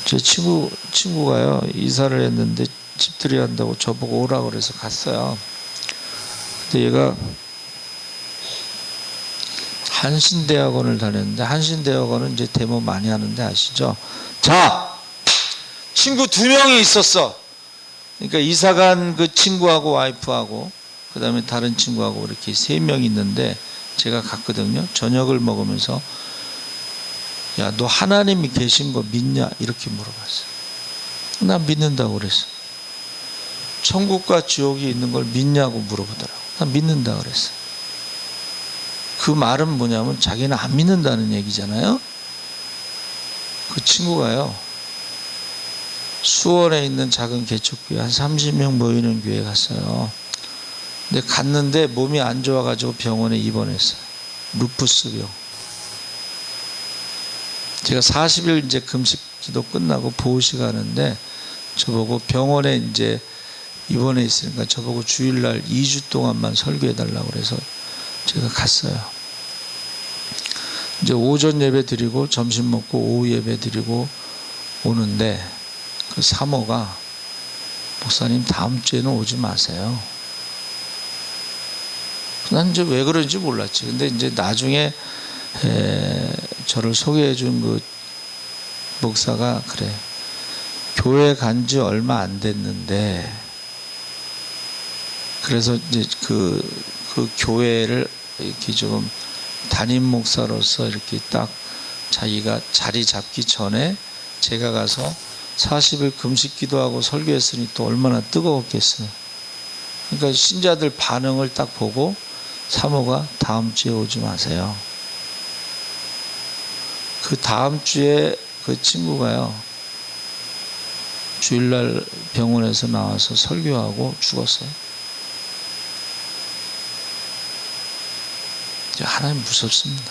제 친구가요, 이사를 했는데 집들이 한다고 저보고 오라고 그래서 갔어요. 근데 얘가 한신대학원을 다녔는데, 한신대학원은 이제 데모 많이 하는데 아시죠? 자, 친구 2명이 있었어. 그러니까 이사간 그 친구하고 와이프하고 그 다음에 다른 친구하고 이렇게 3명 있는데 제가 갔거든요. 저녁을 먹으면서 야, 너 하나님이 계신 거 믿냐? 이렇게 물어봤어요. 난 믿는다고 그랬어. 천국과 지옥이 있는 걸 믿냐고 물어보더라고. 난 믿는다 그랬어. 그 말은 뭐냐면 자기는 안 믿는다는 얘기잖아요. 그 친구가요, 수원에 있는 작은 개척교회 한 30명 모이는 교회에 갔어요. 근데 갔는데 몸이 안 좋아가지고 병원에 입원했어요. 루푸스병. 제가 40일 이제 금식 기도 끝나고 보호식 하는데 저보고 병원에 이제 입원해 있으니까 저보고 주일날 2주 동안만 설교해달라고 그래서 제가 갔어요. 이제 오전 예배 드리고 점심 먹고 오후 예배 드리고 오는데 그 사모가 목사님 다음 주에는 오지 마세요. 난 이제 왜 그런지 몰랐지. 근데 이제 나중에 저를 소개해 준 그 목사가 그래. 교회 간 지 얼마 안 됐는데 그래서 이제 그 교회를 이렇게 조금 담임 목사로서 이렇게 딱 자기가 자리 잡기 전에 제가 가서 40일 금식 기도하고 설교했으니 또 얼마나 뜨거웠겠어요. 그러니까 신자들 반응을 딱 보고 사모가 다음 주에 오지 마세요. 그 다음 주에 그 친구가요, 주일날 병원에서 나와서 설교하고 죽었어요. 하나님 무섭습니다.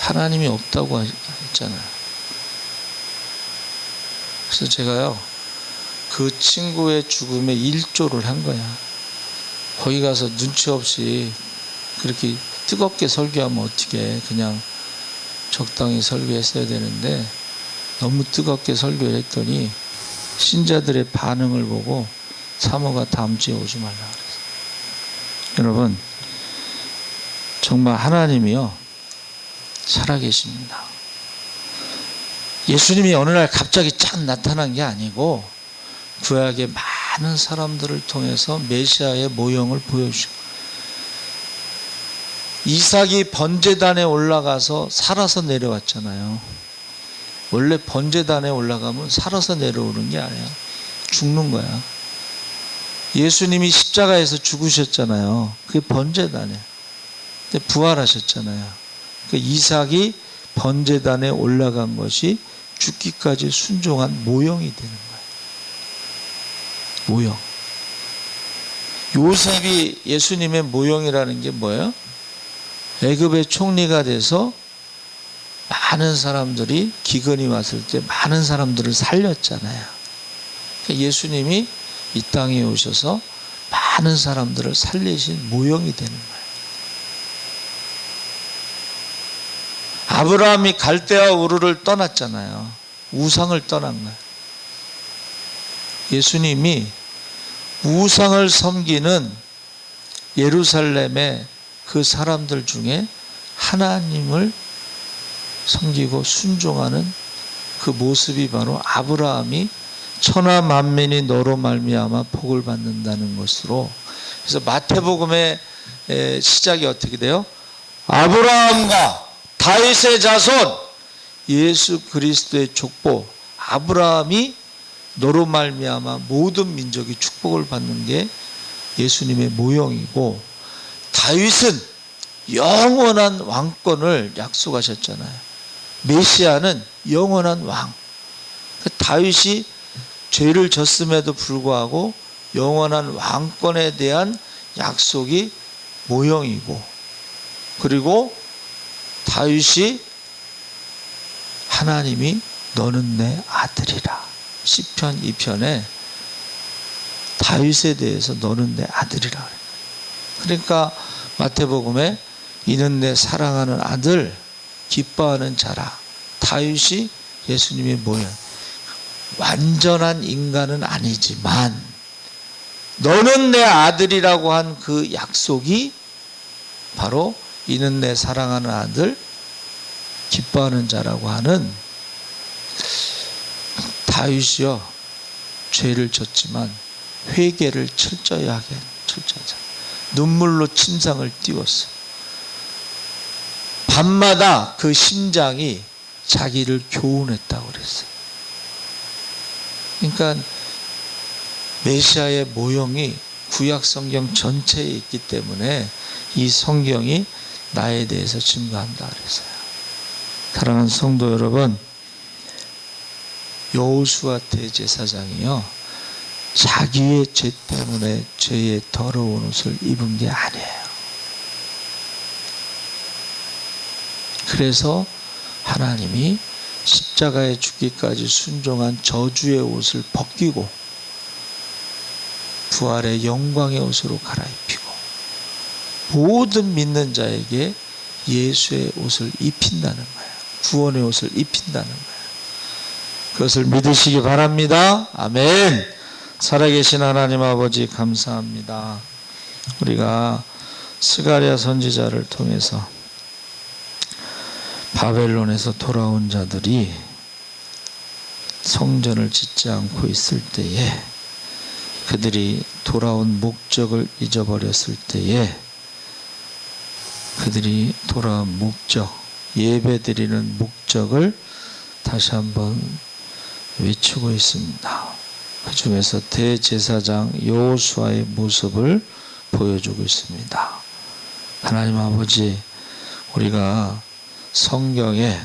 하나님이 없다고 했잖아요. 그래서 제가요, 그 친구의 죽음에 일조를 한 거야. 거기 가서 눈치 없이 그렇게 뜨겁게 설교하면 어떻게, 그냥 적당히 설교했어야 되는데 너무 뜨겁게 설교를 했더니 신자들의 반응을 보고 사모가 다음 주에 오지 말라 그랬어요. 여러분, 정말 하나님이요 살아계십니다. 예수님이 어느 날 갑자기 쫙 나타난 게 아니고 구약의 많은 사람들을 통해서 메시아의 모형을 보여주시고, 이삭이 번제단에 올라가서 살아서 내려왔잖아요. 원래 번제단에 올라가면 살아서 내려오는 게 아니야. 죽는 거야. 예수님이 십자가에서 죽으셨잖아요. 그게 번제단에. 근데 부활하셨잖아요. 그러니까 이삭이 번제단에 올라간 것이 죽기까지 순종한 모형이 되는 거예요. 모형. 요셉이 예수님의 모형이라는 게 뭐예요? 애굽의 총리가 돼서 많은 사람들이 기근이 왔을 때 많은 사람들을 살렸잖아요. 그러니까 예수님이 이 땅에 오셔서 많은 사람들을 살리신 모형이 되는 거예요. 아브라함이 갈대아 우르를 떠났잖아요. 우상을 떠난 거예요. 예수님이 우상을 섬기는 예루살렘의 그 사람들 중에 하나님을 섬기고 순종하는 그 모습이 바로 아브라함이 천하 만민이 너로 말미암아 복을 받는다는 것으로, 그래서 마태복음의 시작이 어떻게 돼요? 아브라함과 다윗의 자손 예수 그리스도의 족보, 아브라함이 너로 말미암아 모든 민족이 축복을 받는 게 예수님의 모형이고, 다윗은 영원한 왕권을 약속하셨잖아요. 메시아는 영원한 왕. 다윗이 죄를 졌음에도 불구하고 영원한 왕권에 대한 약속이 모형이고, 그리고 다윗이 하나님이 너는 내 아들이라, 시편 2편에 다윗에 대해서 너는 내 아들이라. 그러니까 마태복음에 이는 내 사랑하는 아들, 기뻐하는 자라. 다윗이 예수님의 모형. 완전한 인간은 아니지만 너는 내 아들이라고 한 그 약속이 바로 이는 내 사랑하는 아들, 기뻐하는 자라고 하는 다윗이요 죄를 졌지만 회개를 철저히 하게 철저하자. 눈물로 침상을 띄웠어. 밤마다 그 심장이 자기를 교훈했다고 그랬어요. 그러니까 메시아의 모형이 구약 성경 전체에 있기 때문에 이 성경이 나에 대해서 증거한다 그랬어요. 사랑하는 성도 여러분, 여호수아 대제사장이요 자기의 죄 때문에 죄의 더러운 옷을 입은 게 아니에요. 그래서 하나님이 십자가에 죽기까지 순종한 저주의 옷을 벗기고 부활의 영광의 옷으로 갈아입히고 모든 믿는 자에게 예수의 옷을 입힌다는 거예요. 구원의 옷을 입힌다는 거예요. 그것을 믿으시기 바랍니다. 아멘. 살아계신 하나님 아버지 감사합니다. 우리가 스가랴 선지자를 통해서 바벨론에서 돌아온 자들이 성전을 짓지 않고 있을 때에 그들이 돌아온 목적을 잊어버렸을 때에 그들이 돌아온 목적, 예배드리는 목적을 다시 한번 외치고 있습니다. 그 중에서 대제사장 여호수아의 모습을 보여주고 있습니다. 하나님 아버지, 우리가 성경에